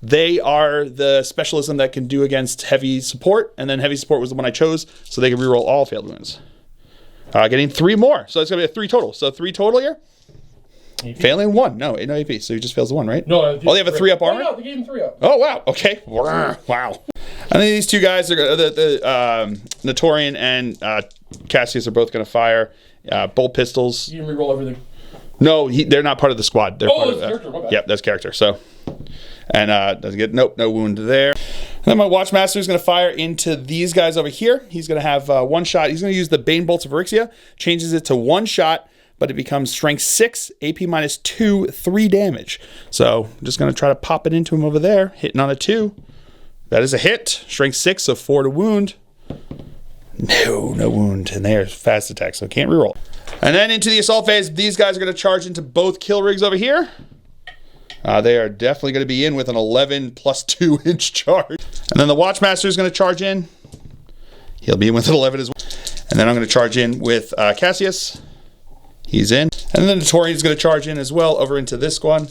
they are the specialism that can do against heavy support, and then heavy support was the one I chose, so they can re-roll all failed wounds. Getting 3 more, so it's gonna be a 3 total. So 3 total here. AP? Failing 1, no AP, so he just fails the 1, right? No, they have a 3 up armor. No, they gave him 3 up. Oh wow, okay, wow. And then these 2 guys are the Notorian and Cassius are both gonna fire bolt pistols. You can re-roll everything. No, they're not part of the squad. They're part of the character. My bad. Yep, that's character. So, and doesn't get no wound there. And then my Watchmaster is going to fire into these guys over here. He's going to have 1 shot. He's going to use the Bane Bolts of Erixia, changes it to 1 shot, but it becomes strength 6, AP -2, 3 damage. So I'm just going to try to pop it into him over there, hitting on a 2. That is a hit. Strength 6, so 4 to wound. No wound, and they're fast attack, so can't reroll. And then into the assault phase, these guys are going to charge into both kill rigs over here. They are definitely going to be in with an 11 + 2 inch charge. And then the Watchmaster is going to charge in. He'll be in with an 11 as well. And then I'm going to charge in with Cassius. He's in. And then the Notorian is going to charge in as well over into this squad.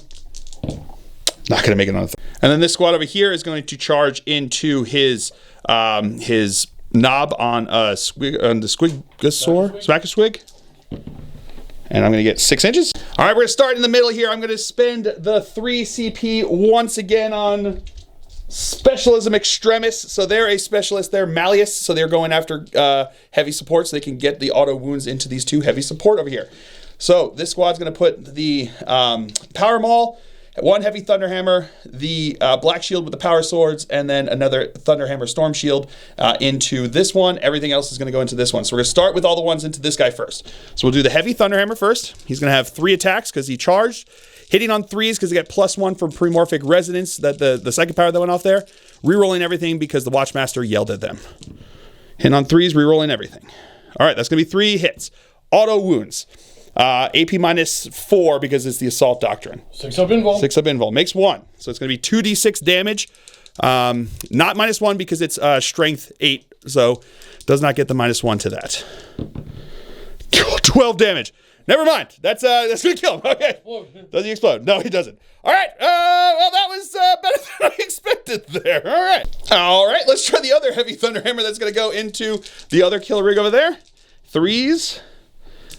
Not going to make it on. And then this squad over here is going to charge into his knob on the Squigosaur, Smack-a-Squig. And I'm going to get 6 inches. All right, we're going to start in the middle here. I'm going to spend the 3 CP once again on Specialism Extremis. So they're a specialist. They're Malleus. So they're going after heavy support so they can get the auto wounds into these 2 heavy support over here. So this squad's going to put the Power Maul, 1 heavy Thunderhammer, the Black Shield with the Power Swords, and then another Thunderhammer Storm Shield into this one. Everything else is going to go into this one. So we're going to start with all the ones into this guy first. So we'll do the heavy Thunderhammer first. He's going to have 3 attacks because he charged. Hitting on 3s because he got +1 from Premorphic Resonance, that the second power that went off there. Rerolling everything because the Watchmaster yelled at them. Hitting on 3s, rerolling everything. All right, that's going to be 3 hits. Auto wounds. AP -4 because it's the Assault Doctrine. 6 up invul. 6 up invul. Makes 1. So it's going to be 2d6 damage. Not -1 because it's strength 8. So does not get the -1 to that. 12 damage. Never mind. That's gonna kill him. Okay. Does he explode? No, he doesn't. All right. Well, that was better than I expected there. All right. All right. Let's try the other heavy thunder hammer that's gonna go into the other killer rig over there. 3s.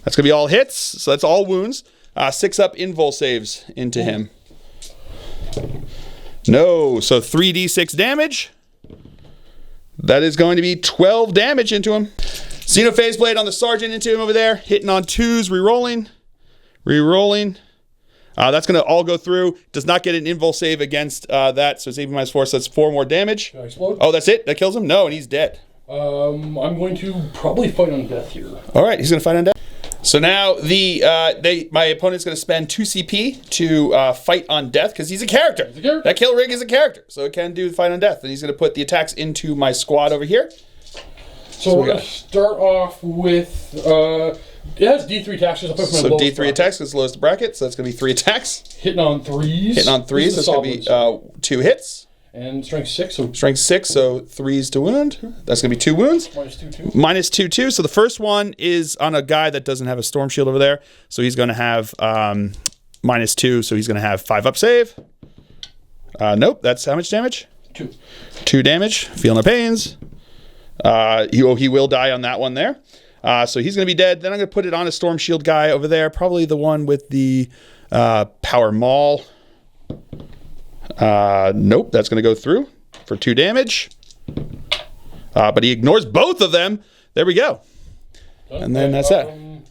That's gonna be all hits. So that's all wounds. 6 up invul saves into him. No. So 3d6 damage. That is going to be 12 damage into him. Xenophase Blade on the Sergeant into him over there. Hitting on 2s, rerolling. Rerolling. That's going to all go through. Does not get an invul save against that, so it's AP -4, so that's 4 more damage. Oh, that's it? That kills him? No, and he's dead. I'm going to probably fight on death here. All right, he's going to fight on death. So now my opponent's going to spend 2 CP to fight on death because he's a character. That kill rig is a character, so it can do fight on death. And he's going to put the attacks into my squad over here. So we're going to start off with, it has D3 attacks. So D3 attacks is the lowest bracket, so that's going to be 3 attacks. Hitting on 3s. Hitting on 3s, that's going to be 2 hits. And strength 6. So strength 6, so 3s to wound. That's going to be 2 wounds. -2/2. -2/2. So the first one is on a guy that doesn't have a storm shield over there. So he's going to have -2, so he's going to have 5 up save. Nope, that's how much damage? 2. 2 damage. Feeling no pains. He will die on that one there. So he's going to be dead. Then I'm going to put it on a storm shield guy over there. Probably the one with the power maul. Nope, that's going to go through for 2 damage. But he ignores both of them. There we go. And then that's that.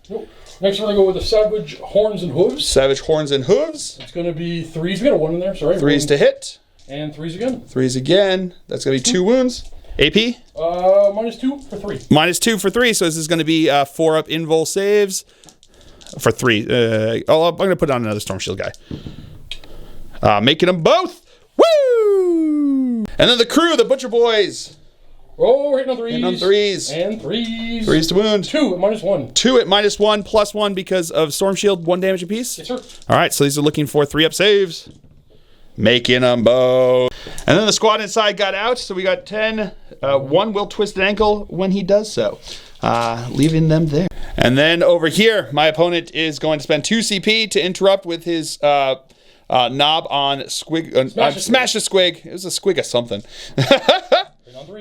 Nope. Next, we're going to go with the Savage Horns and Hooves. Savage Horns and Hooves. It's going to be 3s. We got a 1 in there, sorry. 3s to hit. And 3s again. 3s again. That's going to be 2 wounds. AP? -2 for 3. -2 for 3, so this is going to be 4 up invul saves. For 3. I'm going to put on another storm shield guy. Making them both. Woo! And then the crew, the Butcher Boys. Oh, we're hitting on 3s. Hitting on 3s. And 3s. 3s to wound. 2 at -1. 2 at -1, +1 because of storm shield, 1 damage apiece. Yes, sir. All right, so these are looking for 3 up saves. Making them both. And then the squad inside got out, so we got 10. 1 will twist an ankle when he does so, leaving them there. And then over here, my opponent is going to spend 2 CP to interrupt with his knob on Squig. Smash the Squig. It was a Squig of something.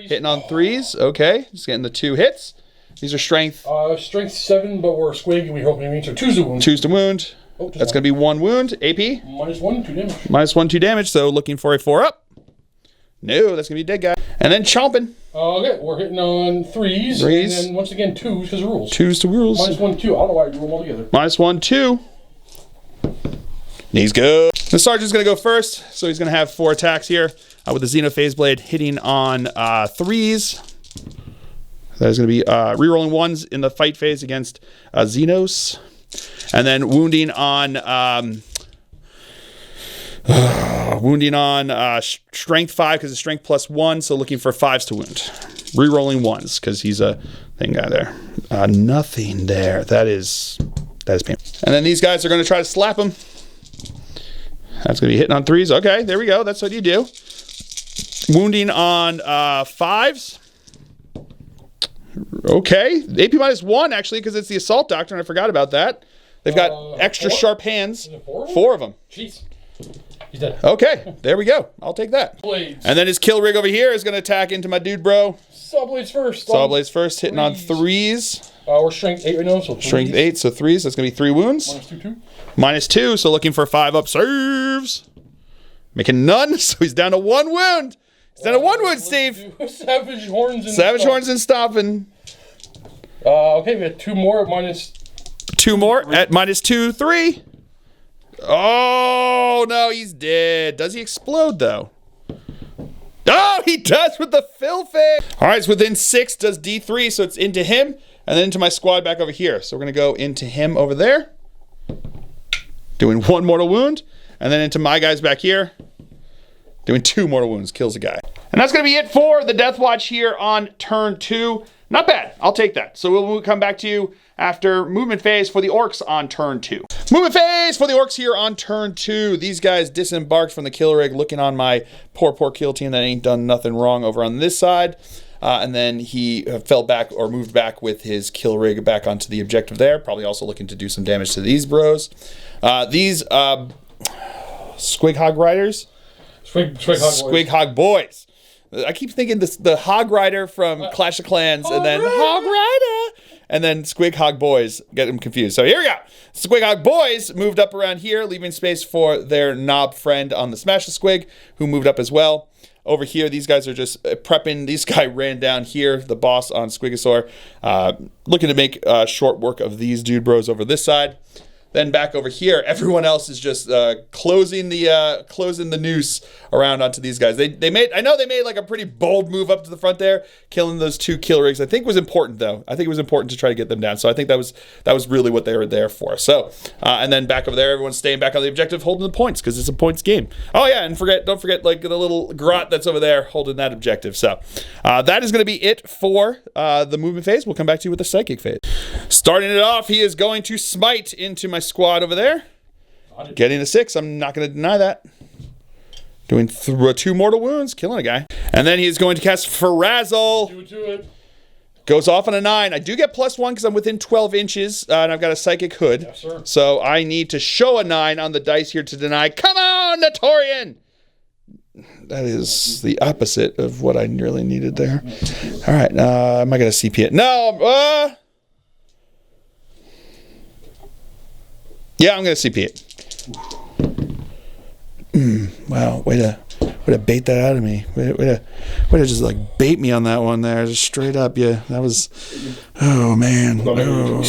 Hitting on 3s. Okay, just getting the 2 hits. These are strength. Strength 7, but we're a Squig and we hope we so 2s to wound. 2s to wound. Oh, that's going to be 1 wound. AP? -1, 2 damage. -1, 2 damage, so looking for a 4 up. No, that's going to be a dead guy. And then chomping. Okay, we're hitting on 3s. 3s. And then once again 2s because of rules. 2s to rules. -1, 2. I don't know why I do them all together. -1, 2. He's good. The Sergeant's going to go first, so he's going to have 4 attacks here with the Xenophase Blade hitting on 3s. That is going to be rerolling 1s in the fight phase against Xenos. And then wounding on strength 5 because it's strength +1, so looking for 5s to wound. Rerolling 1s because he's a thing guy there. Nothing there. That is painful. And then these guys are going to try to slap him. That's going to be hitting on 3s. Okay, there we go. That's what you do. Wounding on 5s. Okay, AP -1 actually because it's the Assault Doctrine. I forgot about that. They've got extra 4? sharp hands. 4? 4 of them. Jeez. He's dead. Okay, there we go. I'll take that. Blades. And then his kill rig over here is going to attack into my dude, bro. Saw Blades first. Saw Blades first, hitting on 3s. We're strength 8 right now, so 3s. Strength 8, so 3s. That's going to be 3 wounds. -2/2. -2, so looking for 5 up saves. Making none, so he's down to 1 wound. He's down to 1 wound, Steve. Savage Horns and Savage Horns and stopping. Okay, we got 2 more at -2. 2 more at -2, 3. Oh, no, he's dead. Does he explode, though? Oh, he does with the filthy. All right, it's within 6, does D3, so it's into him, and then into my squad back over here. So we're going to go into him over there, doing 1 mortal wound, and then into my guys back here, doing 2 mortal wounds, kills a guy. And that's going to be it for the Deathwatch here on turn 2. Not bad. I'll take that. So we'll come back to you after movement phase for the Orks on turn 2. Movement phase for the Orks here on turn 2. These guys disembarked from the kill rig, looking on my poor kill team that ain't done nothing wrong over on this side. and then he fell back or moved back with his kill rig back onto the objective there. Probably also looking to do some damage to these bros. These Squig Hog Riders. Squig Hog Boys. I keep thinking the Hog Rider from Clash of Clans, and then Hog Rider, and then Squig Hog Boys. Get them confused. So here we go. Squig Hog Boys moved up around here, leaving space for their knob friend on the Smash the Squig, who moved up as well. Over here, these guys are just prepping. This guy ran down here, the boss on Squigosaur, looking to make short work of these dude bros over this side. Then back over here, everyone else is just closing the noose around onto these guys. I know they made like a pretty bold move up to the front there, killing those 2 kill rigs. I think it was important though. I think it was important to try to get them down. So I think that was really what they were there for. So and then back over there, everyone's staying back on the objective, holding the points because it's a points game. Oh yeah, and don't forget like the little grot that's over there holding that objective. So that is going to be it for the movement phase. We'll come back to you with the psychic phase. Starting it off, he is going to smite into my squad over there. Getting a 6. I'm not going to deny that. Doing 2 mortal wounds, killing a guy. And then he is going to cast Frazzle. Do it. Goes off on a 9. I do get +1 because I'm within 12 inches, and I've got a psychic hood. Yes, sir. So I need to show a 9 on the dice here to deny. Come on, Notorian! That is the opposite of what I really needed there. All right, am I going to CP it? No, yeah, I'm going to CP it. Wow, way to bait that out of me. Way to just like bait me on that one there. Just straight up, yeah. That was, oh man. Oh.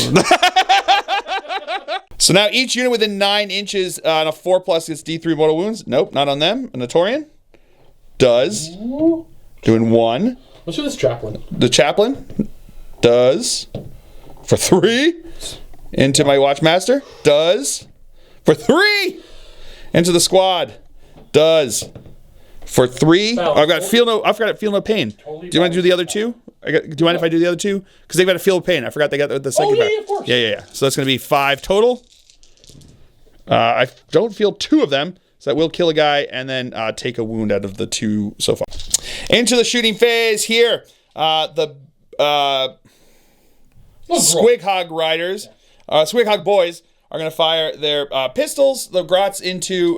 So now each unit within 9 inches on a 4+ gets D3 mortal wounds. Nope, not on them. A Notorian does. Doing 1. Let's do this chaplain. The chaplain does for 3. Into my Watchmaster. Does. For 3. Into the squad. Does. For 3. Oh, I've got feel no pain. Totally do you want to do the other 2? Do you mind if I do the other 2? Because they've got a feel of pain. I forgot they got the second part. Yeah, of course. Yeah. So that's going to be 5 total. I don't feel 2 of them. So that will kill a guy and then take a wound out of the 2 so far. Into the shooting phase here. The Squig Hog Riders. Squig Hog Boys are going to fire their pistols, the grots, into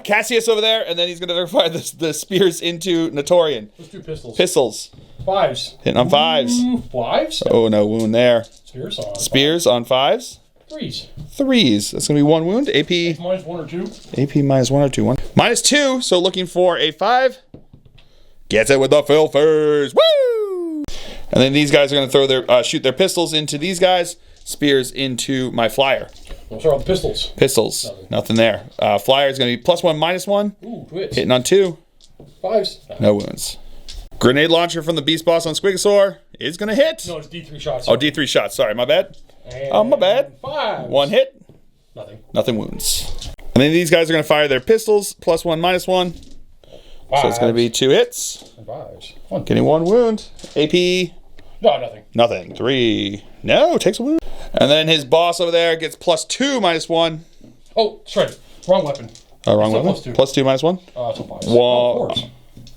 Cassius over there, and then he's going to fire the spears into Notorian. Let's do pistols. Pistols. 5s. Hitting on 5s. 5s? Oh, no wound there. Spears on 5s. 3s. 3s. That's going to be 1 wound. AP. -1 or 2. AP -1 or 2. 1. -2, so looking for a 5. Gets it with the fill first. Woo! And then these guys are going to throw shoot their pistols into these guys. Spears into my flyer. We'll start with the pistols. Pistols. Nothing there. Flyer is going to be +1, -1. Ooh, twits. Hitting on 2. 5s. No wounds. Grenade launcher from the Beast Boss on Squigosaur is going to hit. No, it's D3 shots. Oh, D3 shots. Sorry, my bad. And my bad. 5. 1 hit. Nothing wounds. And then these guys are going to fire their pistols. +1, -1. So it's going to be 2 hits. 5s. Getting 1 wound. AP. No, nothing. Nothing. 3. No, takes a wound. And then his boss over there gets +2, -1. Oh, sorry. Wrong weapon. Wrong weapon. +2, -1. So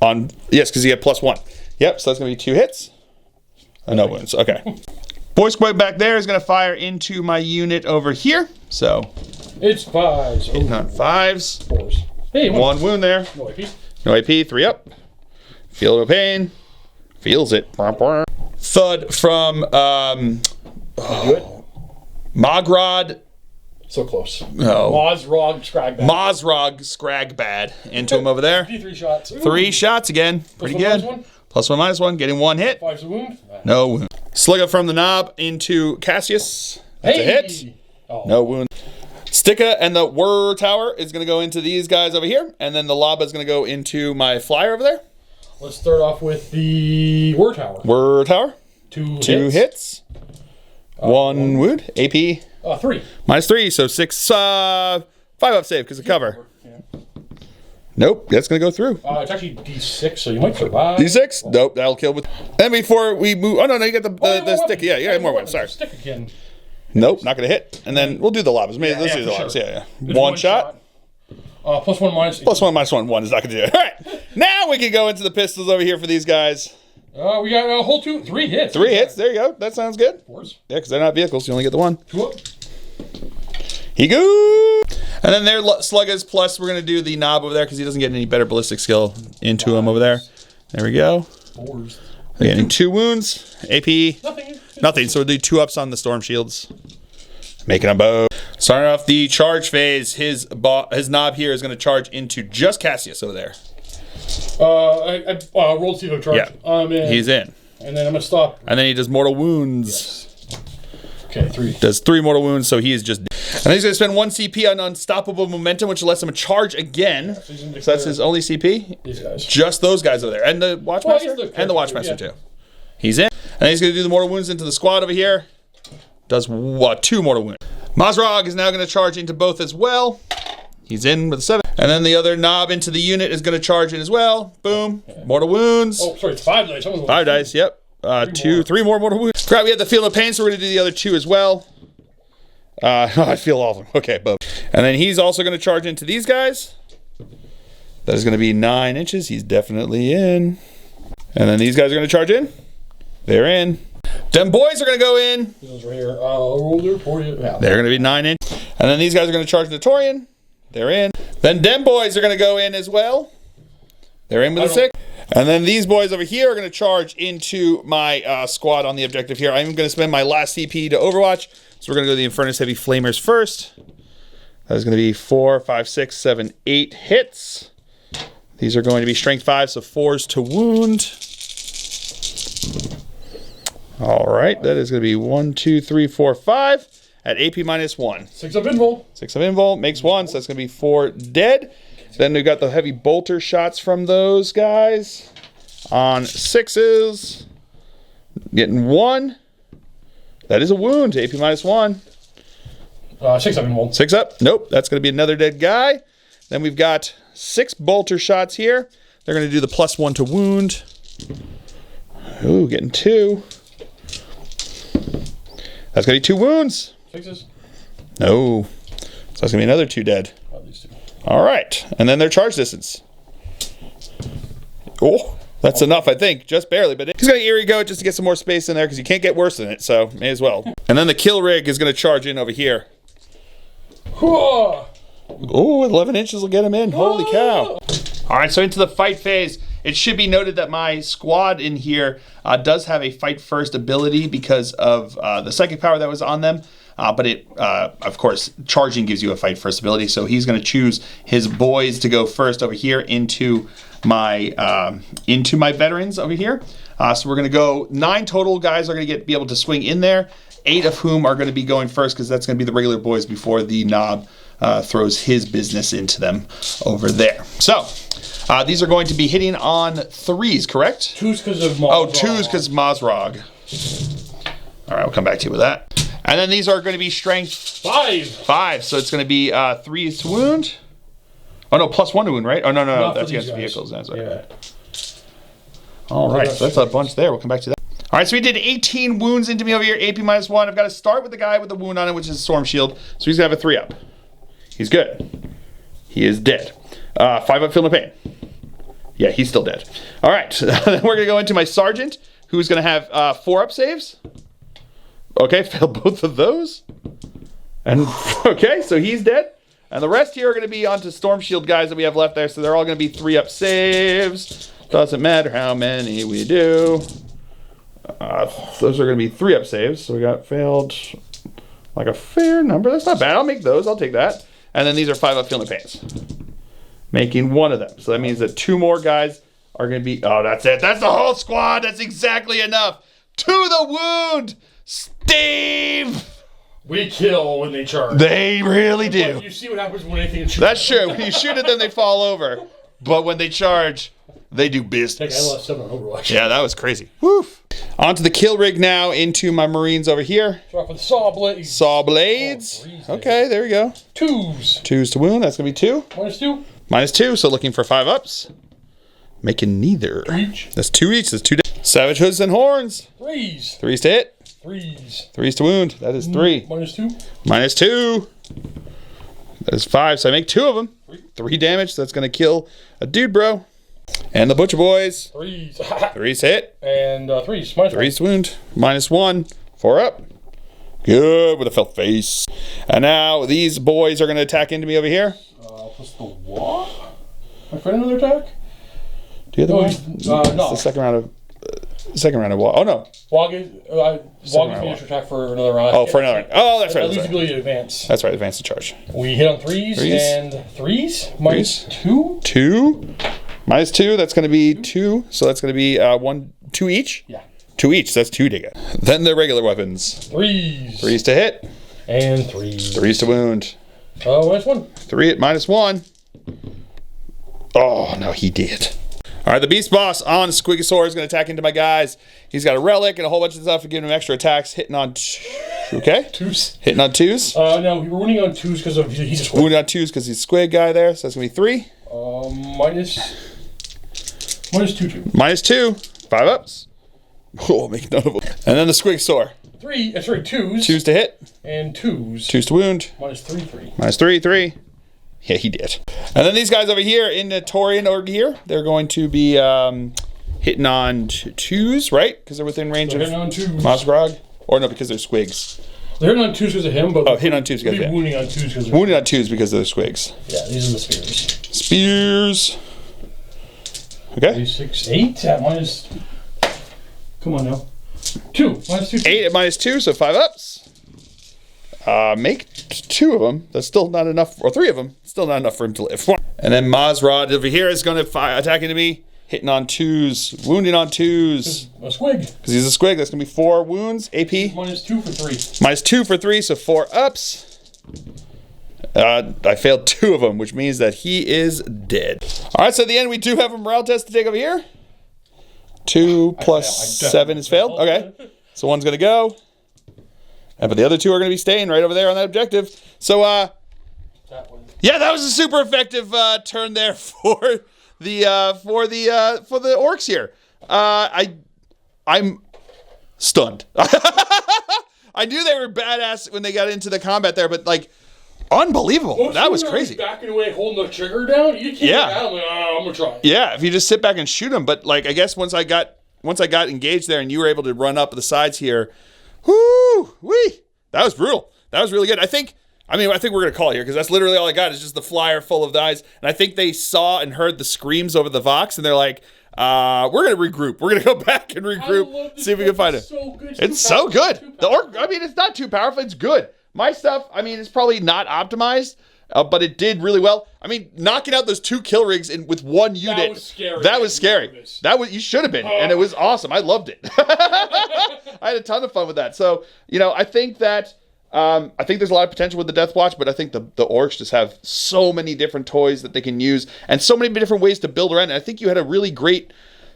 5s. Yes, because he had +1. Yep, so that's going to be 2 hits. No wounds. Okay. Boy Squig back there is going to fire into my unit over here. So. It's 5s. Hitting on 5s. 4s. Hey, 1 wound there. No AP. No AP. 3 up. Feel no pain. Feels it. Thud from Mogrod. So close. No. Mozrog Scragbad. Mozrog Scragbad. Into him over there. D3 shots. Ooh. 3 shots again. Pretty good. +1, -1. Getting 1 hit. 5's a wound. No wound. Slugger from the knob into Cassius. That's a hit. Oh. No wound. Sticka and the Whir Tower is going to go into these guys over here. And then the Lava is going to go into my flyer over there. Let's start off with the Whir Tower. Whir Tower. 2 hits. 1 wound. AP. 3. -3, so 6. 5 up save because of cover. Yeah. Nope, that's going to go through. It's actually D6, so you might survive. D6? Nope, that'll kill with. Then before we move. Oh, no, you got the stick. Yeah, you got more weapons. Sorry. Stick again. Nope, not going to hit. And then we'll do the lavas. Let's do the lavas. Sure. Yeah. 1 shot. +1, -. +1, -1. 1 is not going to do it. All right. Now we can go into the pistols over here for these guys. We got a whole 3 hits. 3 hits. There you go. That sounds good. 4s. Yeah, because they're not vehicles. You only get the 1. 2 up. He go. And then their Sluggas plus we're gonna do the knob over there because he doesn't get any better ballistic skill into him over there. There we go. 4s. They're getting 2 wounds. AP. Nothing. So we'll do 2 ups on the storm shields. Making a bow. Starting off the charge phase, his knob here is going to charge into just Cassius over there. I rolled to charge. Yeah. I'm in. He's in. And then I'm going to stop. And then he does mortal wounds. Yes. Okay, 3. Does 3 mortal wounds, so he is just... And then he's going to spend 1 CP on Unstoppable Momentum, which lets him charge again. So that's his only CP. These guys. Just those guys over there. And the Watchmaster? And the Watchmaster, too. He's in. And he's going to do the mortal wounds into the squad over here. Does 2 mortal wounds. WAAAAGH is now going to charge into both as well. He's in with a 7. And then the other knob into the unit is going to charge in as well. Boom. Okay. Mortal wounds. Oh, sorry, it's 5 dice. 5 dice, yep. 3 more mortal wounds. Crap, we had the Feel of Pain, so we're going to do the other 2 as well. I feel awful. Okay, boom. And then he's also going to charge into these guys. That is going to be 9 inches. He's definitely in. And then these guys are going to charge in. They're in. Them boys are going to go in. Those right here. They're going to be 9 inch. And then these guys are going to charge into Torian. They're in. Then them boys are going to go in as well. They're in with a 6. And then these boys over here are going to charge into my squad on the objective here. I'm going to spend my last CP to Overwatch. So we're going to go to the Infernus Heavy Flamers first. That is going to be 4, 5, 6, 7, 8 hits. These are going to be strength 5, so 4s to wound. All right, that is going to be 1, 2, 3, 4, 5 at AP -1. 6 of invul. 6 of invul makes 1, so that's going to be 4 dead. Then we've got the heavy bolter shots from those guys on 6s. Getting 1. That is a wound. AP -1. 6 up invul. 6 up. Nope, that's going to be another dead guy. Then we've got 6 bolter shots here. They're going to do the +1 to wound. Ooh, getting 2. That's going to be 2 wounds. 6s. No. So that's going to be another 2 dead. These 2. All right. And then their charge distance. Oh, that's enough, I think. Just barely. But he's going to Eerie Goat just to get some more space in there because you can't get worse than it. So may as well. And then the kill rig is going to charge in over here. Oh, 11 inches will get him in. Holy cow. All right, so into the fight phase. It should be noted that my squad in here does have a fight first ability because of the psychic power that was on them. But it, of course, charging gives you a fight first ability. So he's going to choose his boys to go first over here into my veterans over here. So we're going to go 9 total guys are going to be able to swing in there. 8 of whom are going to be going first because that's going to be the regular boys before the knob throws his business into them over there. So these are going to be hitting on 3s, correct? 2s because of WAAAAGH. Oh, 2s because WAAAAGH. All right, we'll come back to you with that. And then these are going to be strength 5. So it's going to be 3 to wound. Oh no, +1 to wound, right? Oh no, that's against vehicles. That's right. Yeah. All right, so that's a bunch there. We'll come back to that. All right, so we did 18 wounds into me over here. AP -1. I've got to start with the guy with the wound on it, which is Storm Shield. So he's going to have a 3 up. He's good. He is dead. 5 up, Feel No Pain. Yeah, he's still dead. All right, then we're going to go into my Sergeant, who's going to have 4 up saves. Okay, failed both of those. And okay, so he's dead. And the rest here are going to be onto Storm Shield guys that we have left there, so they're all going to be 3 up saves. Doesn't matter how many we do. Those are going to be 3 up saves. So we got failed like a fair number. That's not bad. I'll make those. I'll take that. And then these are 5 up Feel No Pains. Making 1 of them. So that means that 2 more guys are going to be... Oh, that's it. That's the whole squad. That's exactly enough. To the wound, Steve! We kill when they charge. They really do. But you see what happens when anything shoots. That's true. When you shoot at them, they fall over. But when they charge, they do business. I lost 7 on Overwatch. Yeah, that was crazy. Woof. Onto the kill rig now, into my Marines over here. Start off with saw blades. Saw blades. Oh, okay, there we go. 2s. 2s to wound. That's going to be 2. -2. -2, so looking for 5 ups. Making neither. Each. That's 2 each. That's 2 Savage Hoods and Horns. 3s. 3s to hit. 3s. 3s to wound. That is 3. -2. -2. That is 5, so I make 2 of them. 3 damage, so that's going to kill a dude, bro. And the Butcher Boys. Threes. 3's hit. And threes. Minus 3's wound. -1. 4 up. Good with a felt face. And now these boys are going to attack into me over here. Plus the what? My friend another attack? Do you have the one? No. It's the second round of WAAAAGH. Oh no. WAAAAGH is the attack for another round. Oh, for another. Oh, that's right. At least ability to advance. That's right. Advance to charge. We hit on threes. And threes. -2. 2. -2. That's going to be 2. So that's going to be 2 each. Yeah. 2 each. So that's 2 to get. Then the regular weapons. Threes. 3's to hit. And threes. 3's to wound. -1. 3 at -1. Oh no, he did. All right, the Beast Boss on Squigosaur is going to attack into my guys. He's got a relic and a whole bunch of stuff to give him extra attacks. Hitting on okay. 2s. Hitting on 2s. No, we were winning on 2s because he's a squig. Wounded on 2s because he's a squig guy there. So that's going to be 3. -2. -2. 5 ups. Oh, make none of them. And then the Squigosaur. 2s. 2's to hit. And 2s. 2's to wound. -3. -3. Yeah, he did. And then these guys over here in the Taurian over here, they're going to be hitting on 2s, right? Because they're within range of hitting on 2s. WAAAAGH. Or no, because they're squigs. They're hitting on 2s because of him, but hitting on 2s because of him. wounding on 2s because of wounded on 2s because they're squigs. Yeah, these are the spears. Spears. Okay. 3, 6, 8 at minus. Come on now. 2. -2. 8 at -2, so 5 ups. Make 2 of them. That's still not enough, or 3 of them. Still not enough for him to live. And then Mazrod over here is going to attack into me, hitting on 2s, wounding on 2s. A squig. Because he's a squig. That's going to be 4 wounds. AP. -2 for 3. -2 for 3, so 4 ups. I failed 2 of them, which means that he is dead. All right, so at the end, we do have a morale test to take over here. 2 plus 7 is failed. Okay, so 1's going to go. But the other 2 are going to be staying right over there on that objective. So, yeah, that was a super effective turn there for the Orks here. I'm stunned. I knew they were badass when they got into the combat there, but like, unbelievable. Well, that was crazy. Backing away, holding the trigger down. You can't. Yeah. I'm like, I'm gonna try. Yeah, if you just sit back and shoot them. But like, I guess once I got engaged there, and you were able to run up the sides here. Whoo, wee! That was brutal. That was really good. I think we're gonna call it here because that's literally all I got is just the flyer full of dice. And I think they saw and heard the screams over the Vox, and they're like, we're gonna regroup. We're gonna go back and regroup, see if we can find it. It's so good. The Ork, I mean, it's not too powerful. It's good. My stuff, I mean, it's probably not optimized, but it did really well. I mean, knocking out those 2 kill rigs with 1 unit. That was scary. That was scary. You should have been, and it was awesome. I loved it. I had a ton of fun with that. So, I think that there's a lot of potential with the Deathwatch, but I think the Orks just have so many different toys that they can use and so many different ways to build around. And I think you had a really great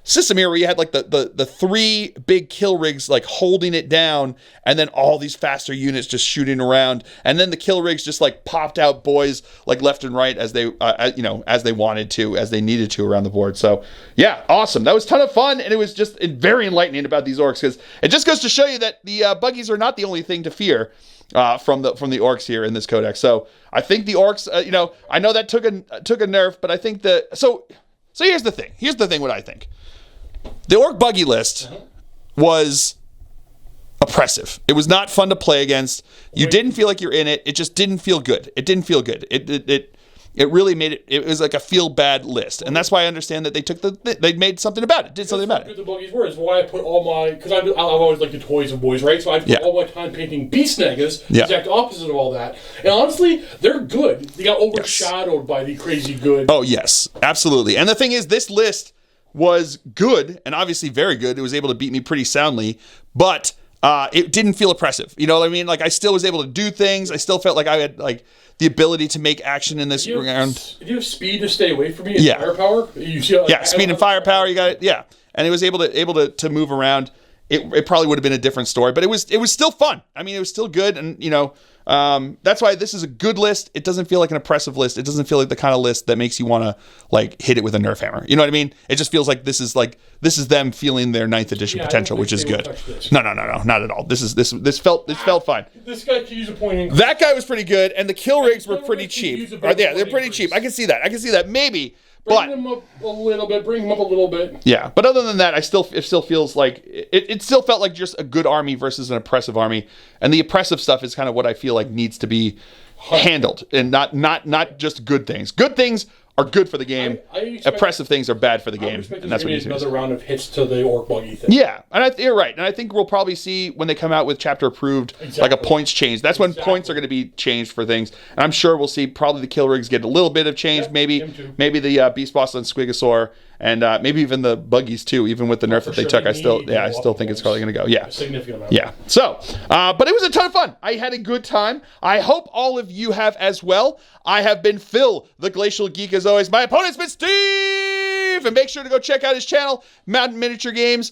system here where you had like the 3 big kill rigs like holding it down, and then all these faster units just shooting around, and then the kill rigs just like popped out boys like left and right as they as they wanted to, as they needed to around the board. So yeah, awesome. That was a ton of fun, and it was just very enlightening about these Orks, because it just goes to show you that the buggies are not the only thing to fear from the Orks here in this codex. So I think the Orks, I know that took a nerf, but I think so here's the thing. Here's the thing. What I think. The Ork buggy list was oppressive. It was not fun to play against. You didn't feel like you're in it. It just didn't feel good. It didn't feel good. It really made it was like a feel bad list. And that's why I understand that they made something about it, did something about it. The buggies were is why I put all my, because I've always liked the toys of boys, right? So I put all my time painting Beast Snaggas, the exact opposite of all that. And honestly, they're good. They got overshadowed by the crazy good. Oh, yes, absolutely. And the thing is, this list was good, and obviously very good. It was able to beat me pretty soundly, but it didn't feel oppressive. You know what I mean? Like, I still was able to do things. I still felt like I had like the ability to make action in this round. Did you have speed to stay away from me? And firepower? You see, speed and firepower. You got it. Yeah, and it was able to move around. It probably would have been a different story, but it was still fun. I mean, it was still good, and that's why this is a good list. It doesn't feel like an oppressive list. It doesn't feel like the kind of list that makes you want to like hit it with a Nerf hammer. You know what I mean? It just feels like this is them feeling their 9th edition potential, which is good. No, not at all. This felt fine. This guy could use a point. That guy was pretty good, and the kill rigs were pretty cheap. Yeah, they're pretty cheap. I can see that. Maybe. Bring him up a little bit. Yeah, but other than that, it still feels like it still felt like just a good army versus an oppressive army, and the oppressive stuff is kind of what I feel like needs to be handled, and not just good things. Good things are good for the game. Oppressive things are bad for the game, and that's what needs to be. Another round of hits to the orc buggy thing. Yeah, and you're right, and I think we'll probably see when they come out with chapter approved, like a points change. That's when points are going to be changed for things, and I'm sure we'll see probably the kill rigs get a little bit of change. Maybe the beast boss on Squigosaur, and maybe even the buggies too. Even with the nerf that they took, I still think it's probably going to go. Yeah, a significant amount. Yeah. So, but it was a ton of fun. I had a good time. I hope all of you have as well. I have been Phil, the Glacial Geek, as always. My opponent's been Steve, and make sure to go check out his channel, Mountain Miniature Games.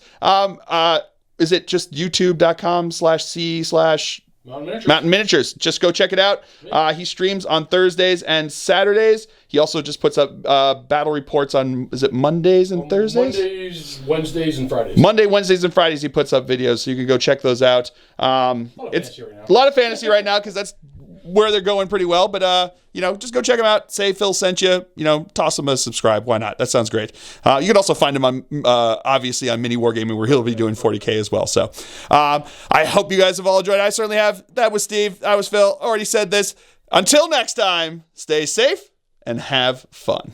Is it just youtube.com/c/Mountain Miniatures? Just go check it out. He streams on Thursdays and Saturdays. He also just puts up battle reports on, is it Mondays and Thursdays? Mondays, Wednesdays, and Fridays. Monday, Wednesdays, and Fridays he puts up videos, so you can go check those out. It's a lot of fantasy right now because that's where they're going pretty well. But, just go check them out. Say Phil sent you. Toss him a subscribe. Why not? That sounds great. You can also find him on, obviously, on Mini Wargaming, where he'll be doing 40K as well. So I hope you guys have all enjoyed it. I certainly have. That was Steve. I was Phil. Already said this. Until next time, stay safe and have fun.